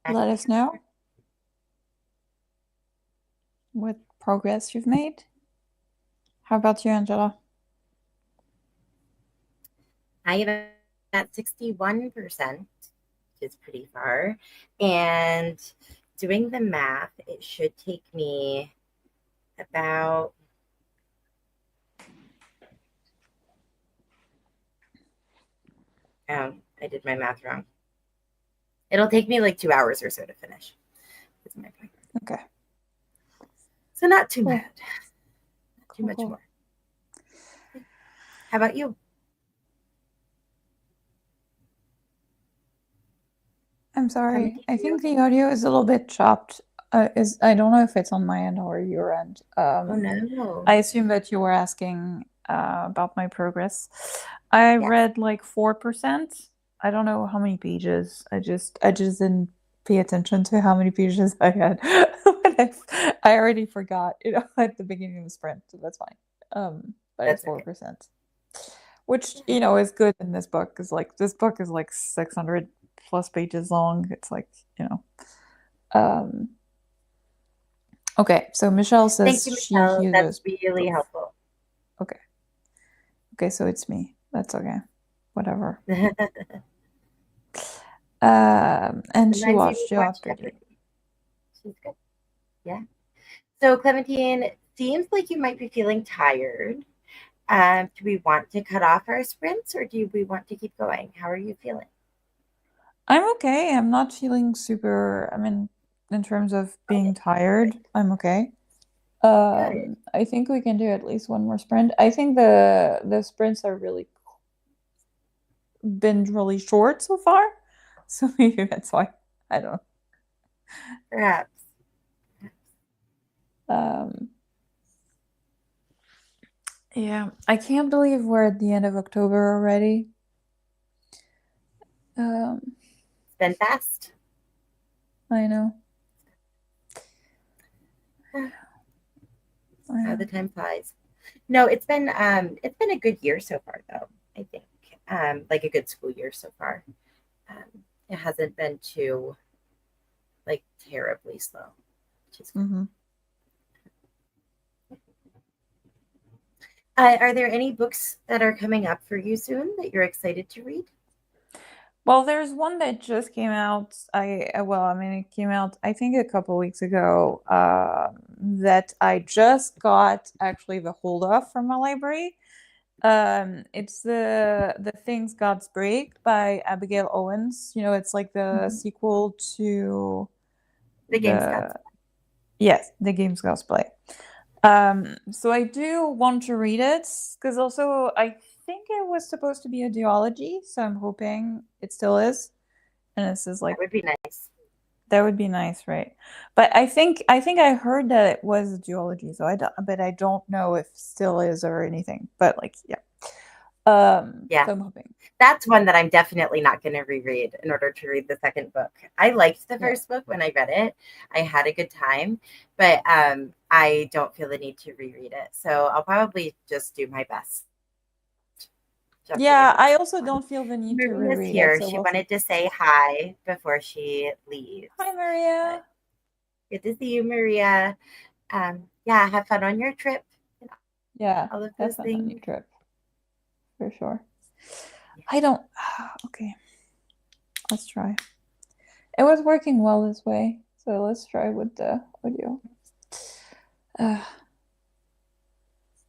Let us know what progress you've made. How about you, Angela? I am at 61%, which is pretty far. And doing the math, it should take me about oh, I did my math wrong. It'll take me like 2 hours or so to finish. That's my point. Okay. So not too Cool. bad. Not too much Cool. more. How about you? I'm sorry. I think the audio is a little bit chopped. I don't know if it's on my end or your end. Oh no. I assume that you were asking about my progress. I Yes. read like 4%. I don't know how many pages. I just didn't pay attention to how many pages I had. I already forgot, at the beginning of the sprint, so that's fine. But That's it's 4%. Which, is good in this book, because this book is like 600 plus pages long. It's like, okay, so Michelle says Thank you, she Michelle. uses That's really both. helpful. Okay. Okay, so it's me. That's okay. Whatever. And she watched you off pretty. She's good. Yeah. So Clementine, it seems like you might be feeling tired. Do we want to cut off our sprints or do we want to keep going? How are you feeling? I'm okay. I'm not feeling super, in terms of being tired, I'm okay. Good. I think we can do at least one more sprint. I think the sprints are been really short so far. So maybe that's why. I don't Perhaps. know. Yeah, I can't believe we're at the end of October already. It's been fast. I know. How the time flies. No, it's been a good year so far though, I think. Like a good school year so far. It hasn't been too like terribly slow, which is good. Are there any books that are coming up for you soon that you're excited to read? Well, there's one that just came out. It came out I think a couple weeks ago. That I just got actually the hold of from my library. It's the Things Gods Break by Abigail Owens. It's like the sequel to The Games Gods. Yes, the Games Gods Play. So I do want to read it because also I think it was supposed to be a duology, so I'm hoping it still is. And this is like That would be nice. That would be nice, right? But I think I heard that it was a duology, so I don't know if still is or anything. But yeah. Yeah. So I'm hoping. That's one that I'm definitely not going to reread in order to read the second book. I liked the first book when I read it. I had a good time, but I don't feel the need to reread it. So I'll probably just do my best. Yeah, I also don't feel the need to Maria's reread here. it. So She wanted to say hi before she leaves. Hi, Maria. Good to see you, Maria. Yeah, have fun on your trip. Yeah, all of have those fun things. on your trip. For sure. I don't. Okay. Let's try. It was working well this way, so let's try with the audio.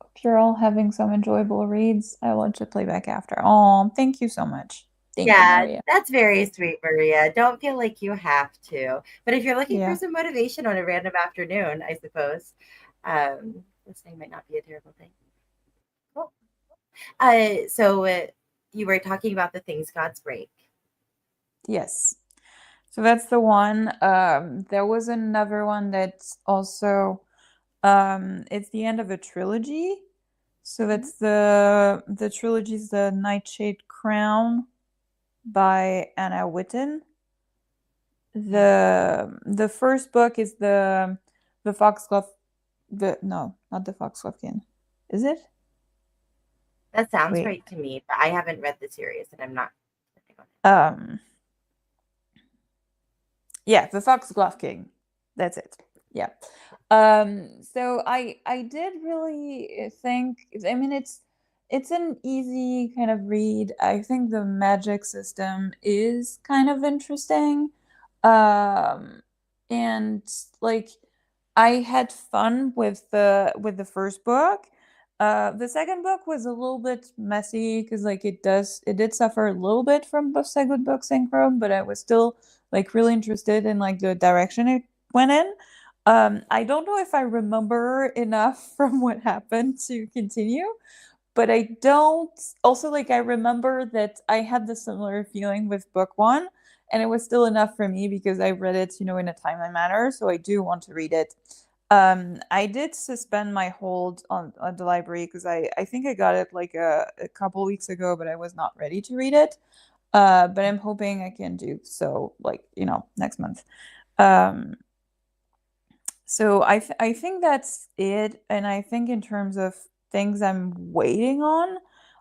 Hope you're all having some enjoyable reads. I will to play back after. Oh, thank you so much. Thank you, Maria. That's very sweet, Maria. Don't feel like you have to. But if you're looking for some motivation on a random afternoon, I suppose, listening might not be a terrible thing. Cool. So you were talking about the Things Gods Break. Yes. So that's the one. There was another one that's also it's the end of a trilogy. So that's the trilogy's The Nightshade Crown by Anna Witten. The first book is the Foxglove. No, not the Foxglove King. Is it? That sounds Wait. right to me, but I haven't read the series and I'm not working on Um, yeah, the Foxglove King. That's it. Yeah. So I did really think, I mean, it's an easy kind of read. I think the magic system is kind of interesting. Um, and like I had fun with the first book. The second book was a little bit messy because like it did suffer a little bit from Segwit book syndrome, but I was still like really interested in like the direction it went in. I don't know if I remember enough from what happened to continue, but I don't also like I remember that I had the similar feeling with book one, and it was still enough for me because I read it, you know, in a timely manner, so I do want to read it. I did suspend my hold on the library because I think I got it like a couple weeks ago, but I was not ready to read it. But I'm hoping I can do so like, you know, next month. Um, so I think that's it. And I think in terms of things I'm waiting on,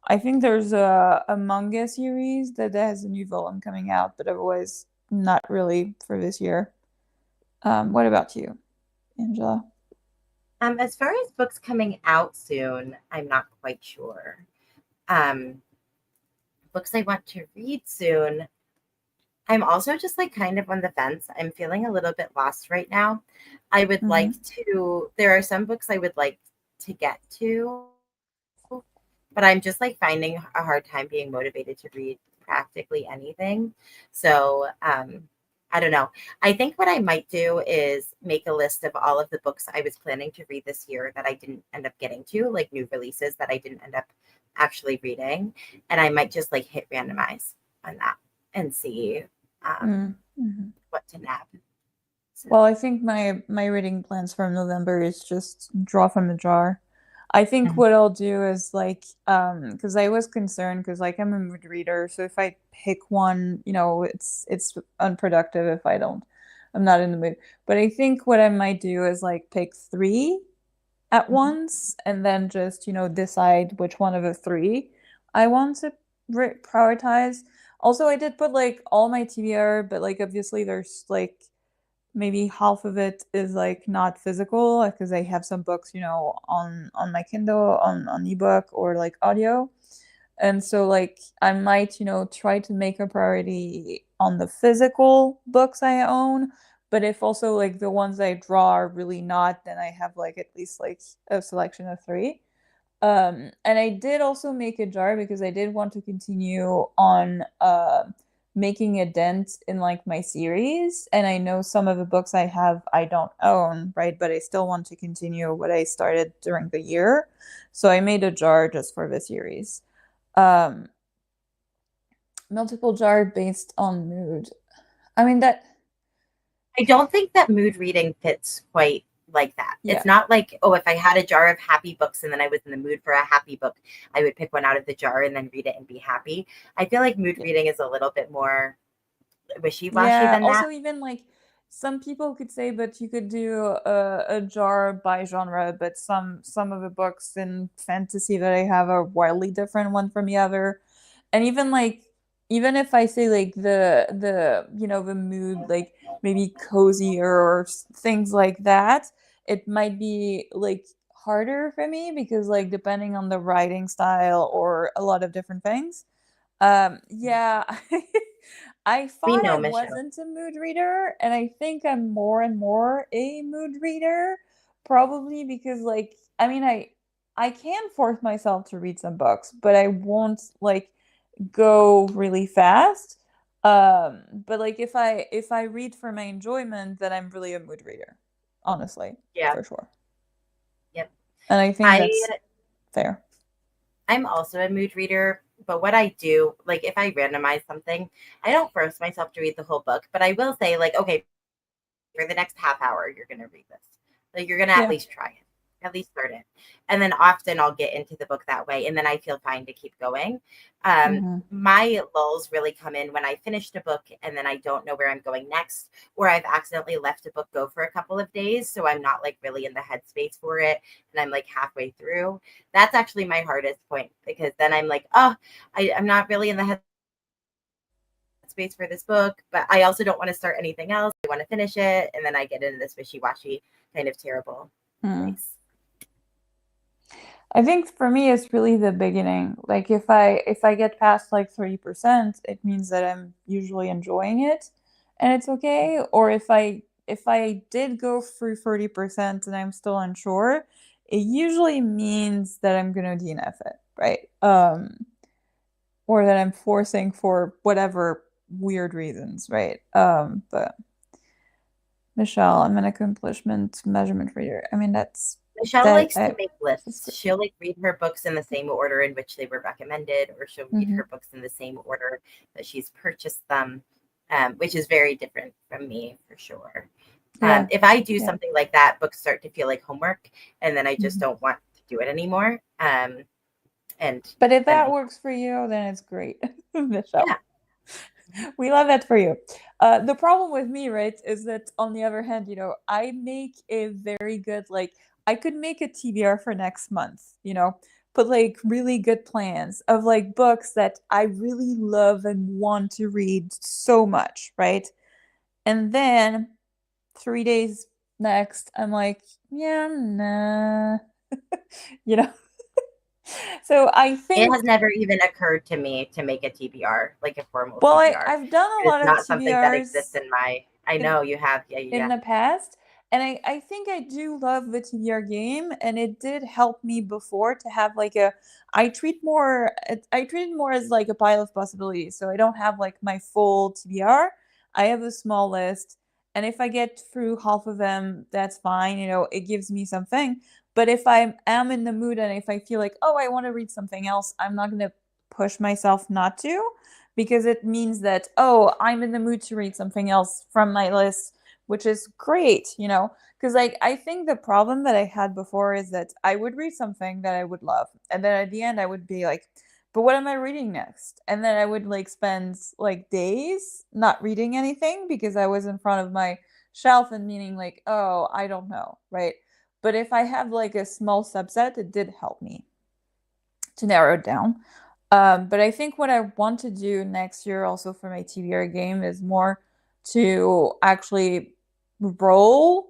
I think there's a manga series that has a new volume coming out, but otherwise not really for this year. What about you, Angela? As far as books coming out soon, I'm not quite sure. Um, Books I want to read soon. I'm also just like kind of on the fence. I'm feeling a little bit lost right now. I would Mm-hmm. like to, there are some books I would like to get to, but I'm just like finding a hard time being motivated to read practically anything. So, I don't know. I think what I might do is make a list of all of the books I was planning to read this year that I didn't end up getting to, like new releases that I didn't end up actually reading. And I might just like hit randomize on that and see Mm-hmm. what to nab. So, Well, I think my reading plans for November is just draw from a jar. I think mhm. what I'll do is like because I was concerned because like I'm a mood reader, so if I pick one, you know, it's unproductive if I don't I'm not in the mood. But I think what I might do is like pick three at Mhm. once and then just, you know, decide which one of the three I want to prioritize. Also, I did put like all my TBR, but like obviously there's like maybe half of it is like not physical because I have some books, you know, on my Kindle, on ebook or like audio. And so like I might, you know, try to make a priority on the physical books I own. But if also like the ones I draw are really not, then I have like at least like a selection of three. And I did also make a jar because I did want to continue on making a dent in like my series. And I know some of the books I have I don't own, right? But I still want to continue what I started during the year. So I made a jar just for the series. Um, Multiple jar based on mood. I mean that I don't think that mood reading fits quite like that. yeah. It's not like, oh, if I had a jar of happy books and then I was in the mood for a happy book, I would pick one out of the jar and then read it and be happy. I feel like mood Yeah. reading is a little bit more wishy washy Yeah, than that. also even like some people could say, but you could do a jar by genre, but some of the books in fantasy that I have are wildly different one from the other. And even like even if I say like the you know the mood like maybe cozier or things like that, it might be like harder for me because like depending on the writing style or a lot of different things. Yeah, I We thought know, I Michelle. wasn't a mood reader, and I think I'm more and more a mood reader, probably because like I mean I can force myself to read some books, but I won't like go really fast. But like if I read for my enjoyment, then I'm really a mood reader, honestly, Yeah. for sure. Yep. And I think I that's fair. I'm also a mood reader, but what I do, like if I randomize something, I don't force myself to read the whole book, but I will say like, okay, for the next half hour, you're gonna read this. Like you're gonna at Yeah. least try it. at least start it. And then often I'll get into the book that way, and then I feel fine to keep going. Mm-hmm. My lulls really come in when I finished a book and then I don't know where I'm going next, or I've accidentally left a book go for a couple of days. So I'm not like really in the headspace for it. And I'm like halfway through. That's actually my hardest point, because then I'm like, oh, I'm not really in the headspace for this book, but I also don't want to start anything else. I want to finish it. And then I get into this wishy washy kind of terrible place. I think for me it's really the beginning. Like if I get past like 30%, it means that I'm usually enjoying it and it's okay. Or if I did go through 30% and I'm still unsure, it usually means that I'm gonna DNF it, right? Or that I'm forcing for whatever weird reasons, right? But Michelle, I'm an accomplishment measurement reader. I mean, Michelle that likes to I make that's lists. great. She'll like read her books in the same order in which they were recommended, or she'll read Hmm. her books in the same order that she's purchased them, which is very different from me for sure. Yeah. If I do Yeah. something like that, books start to feel like homework, and then I just Mhm. don't want to do it anymore. And But if then that works for you, then it's great, yeah, Michelle. We love that for you. The problem with me, right, is that on the other hand, I make a very good, like, I could make a TBR for next month, put like really good plans of like books that I really love and want to read so much, right? And then 3 days next, I'm like, yeah, nah, you know? So I it think, has never even occurred to me to make a TBR, like a formal well, TBR. I've done a It's lot of not something that exists TBRs in my. I in know you have. Yeah, in yeah. the past, and I think I do love the TBR game, and it did help me before to have like I treat it more as like a pile of possibilities. So I don't have like my full TBR. I have a small list, and if I get through half of them, that's fine. It gives me something. But if I am in the mood and if I feel like, oh, I want to read something else, I'm not going to push myself not to, because it means that, oh, I'm in the mood to read something else from my list, which is great, because like I think the problem that I had before is that I would read something that I would love, and then at the end I would be like, but what am I reading next? And then I would like spend like days not reading anything because I was in front of my shelf and meaning like, oh, I don't know, right? But if I have like a small subset, it did help me to narrow it down. But I think what I want to do next year also for my TBR game is more to actually roll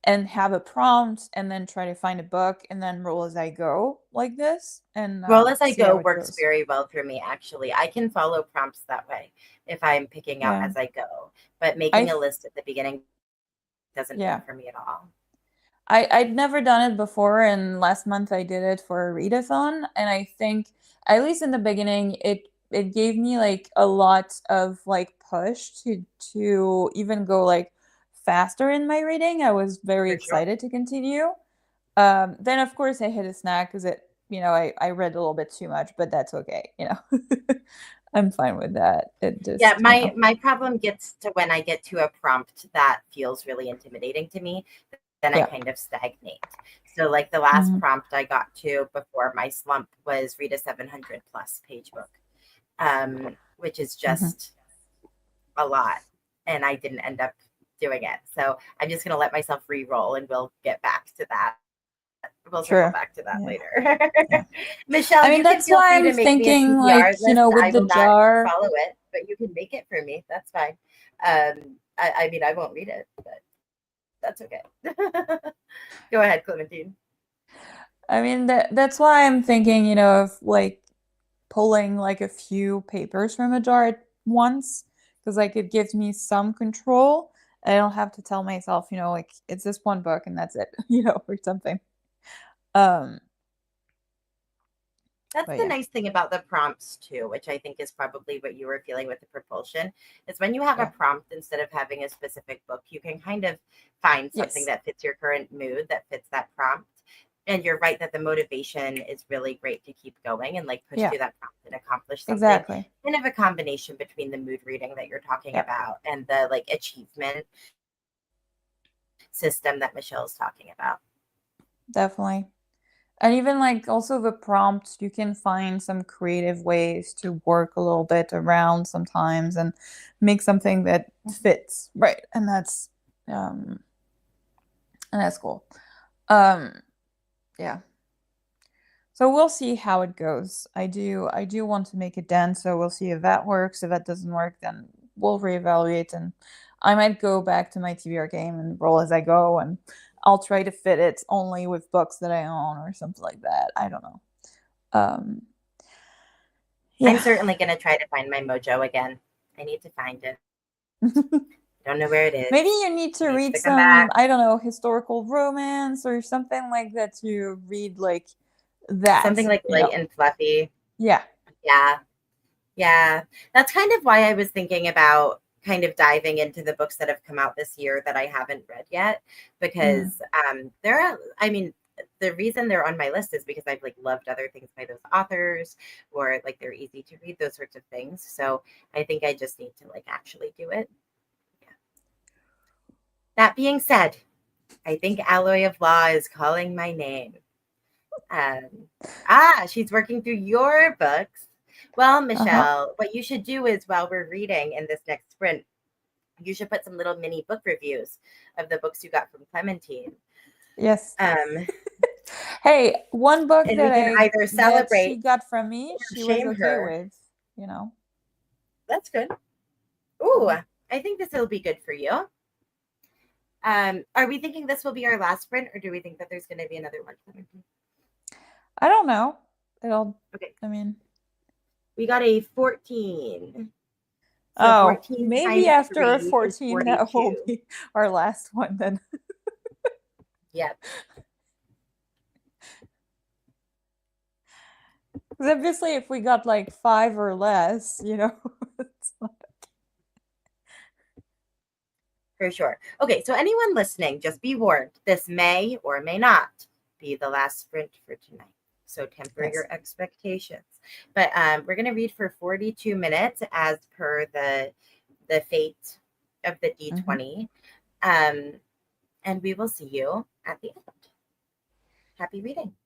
and have a prompt and then try to find a book and then roll as I go like this and Roll as I see go how it works goes. very well for me, actually. I can follow prompts that way if I'm picking out Yeah. as I go, but making I a list at the beginning doesn't yeah. work for me at all. I'd never done it before, and last month I did it for a readathon, and I think at least in the beginning it gave me like a lot of like push to even go like faster in my reading. I was very For sure. excited to continue. Then of course I hit a snag because I read a little bit too much, but that's okay. I'm fine with that. It Yeah, just, my problem gets to when I get to a prompt that feels really intimidating to me, then I yeah. kind of stagnate. So like the last Hmm. prompt I got to before my slump was read a 700 plus page book, which is Hmm. just a lot, and I didn't end up doing it. So I'm just gonna let myself re-roll, and we'll get back to that. We'll circle Sure. back to that Yeah. later. Yeah. I Michelle, mean, you can that's feel why free I'm to make me a thinking TBR like, list. with I the will not jar. follow it, but you can make it for me. That's fine. I mean, I won't read it, but that's okay. Go ahead, Clementine. I mean, that's why I'm thinking, of like pulling like a few papers from a jar at once, because like it gives me some control. I don't have to tell myself, like it's this one book and that's it, or something. Um, That's but the yeah. nice thing about the prompts too, which I think is probably what you were feeling with the propulsion. Is when you have a Yeah. prompt instead of having a specific book, you can kind of find something Yes. that fits your current mood, that fits that prompt. And you're right that the motivation is really great to keep going and like push Yeah. through that prompt and accomplish something. Exactly. Kind of a combination between the mood reading that you're talking Yeah. about and the like achievement system that Michelle's talking about. definitely. And even like also the prompts, you can find some creative ways to work a little bit around sometimes and make something that fits, right? And that's cool. Um, yeah. So we'll see how it goes. I do want to make a dance, so we'll see if that works. If that doesn't work, then we'll reevaluate and I might go back to my TBR game and roll as I go and I'll try to fit it only with books that I own or something like that. I don't know. Um I'm yeah. certainly going to try to find my mojo again. I need to find it. I don't know where it is. Maybe you need It to needs read to come some, back. I don't know, historical romance or something like that to read like that, Something like you light know. and fluffy. Yeah. Yeah. Yeah. That's kind of why I was thinking about kind of diving into the books that have come out this year that I haven't read yet. Mm. Because there are, I mean, the reason they're on my list is because I've like loved other things by those authors, or like they're easy to read, those sorts of things. So I think I just need to like actually do it. Yeah. That being said, I think Alloy of Law is calling my name. She's working through your books. Well, Uh-huh. Michelle, what you should do is while we're reading in this next sprint, you should put some little mini book reviews of the books you got from Clementine. Yes. Um, Hey, one book and that we can I either that she celebrate got from me, or she was shame okay her. with, you know. That's good. Ooh, So I think this will be good for you. Are we thinking this will be our last sprint, or do we think that there's going to be another one, Clementine? I don't know. It'll Okay, I mean, we got a 14. So oh, 14 maybe times after a 3 is 14 that will 42. be our last one then. Yep. 'Cause obviously if we got like 5 or less, you know, it's not... For sure. Okay, so anyone listening, just be warned. This may or may not be the last sprint for tonight. So temper Yes. your expectations. But we're going to read for 42 minutes as per the fate of the Mhm. D20. Um, and we will see you at the end. Happy reading.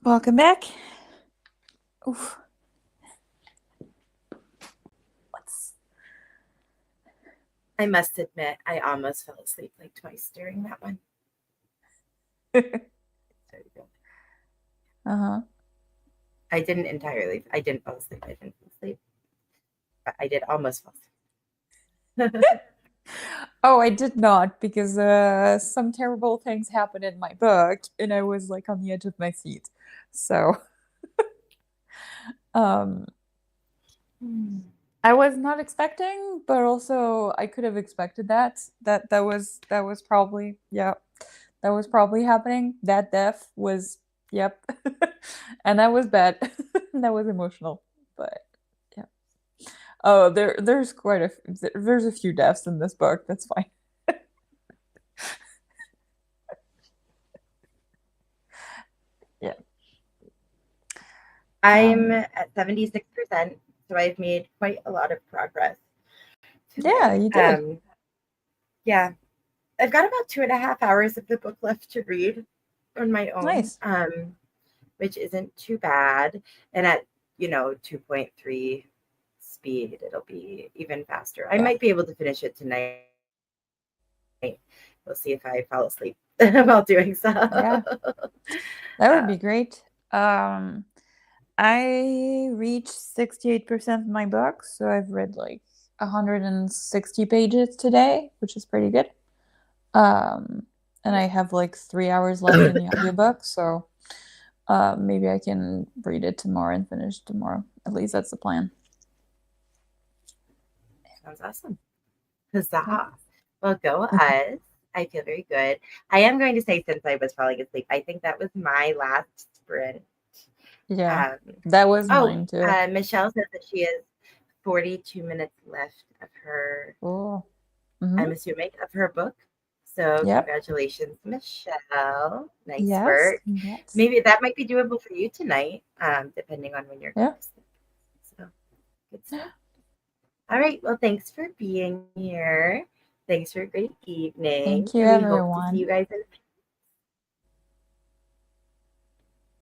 Welcome back. Oof. I must admit, I almost fell asleep like twice during that one. Uh-huh. I didn't fall asleep. I didn't fall asleep. But I did almost fall asleep. Oh, I did not because some terrible things happened in my book and I was like on the edge of my seat. So, um, I was not expecting, but also I could have expected that. That was probably, yeah. That was probably happening. That death was, yep. And that was bad. That was emotional. But yeah. Oh, there's a few deaths in this book. That's fine. Yeah. I'm at 76%, so I've made quite a lot of progress Yeah, today. you did. Yeah, I've got about 2.5 hours of the book left to read on my own, Nice. which isn't too bad. And at 2.3 speed, it'll be even faster. I Yeah. might be able to finish it tonight. We'll see if I fall asleep while doing so. Yeah. That would be great. I reached 68% of my book, so I've read like 160 pages today, which is pretty good. And I have like 3 hours left in the audiobook, so maybe I can read it tomorrow and finish tomorrow. At least that's the plan. Sounds awesome. Huzzah. Yeah. Well, go us. I feel very good. I am going to say, since I was falling asleep, I think that was my last sprint. Yeah, that was mine too. Michelle says that she has 42 minutes left of her, Oh. I'm assuming, of her book. So Yep. congratulations, Michelle. Nice Yes. work. Congrats. Maybe that might be doable for you tonight, depending on when you're going Yeah. to sleep. So good stuff. All right. Well, thanks for being here. Thanks for a great evening. Thank you, And we hope to see everyone. you guys in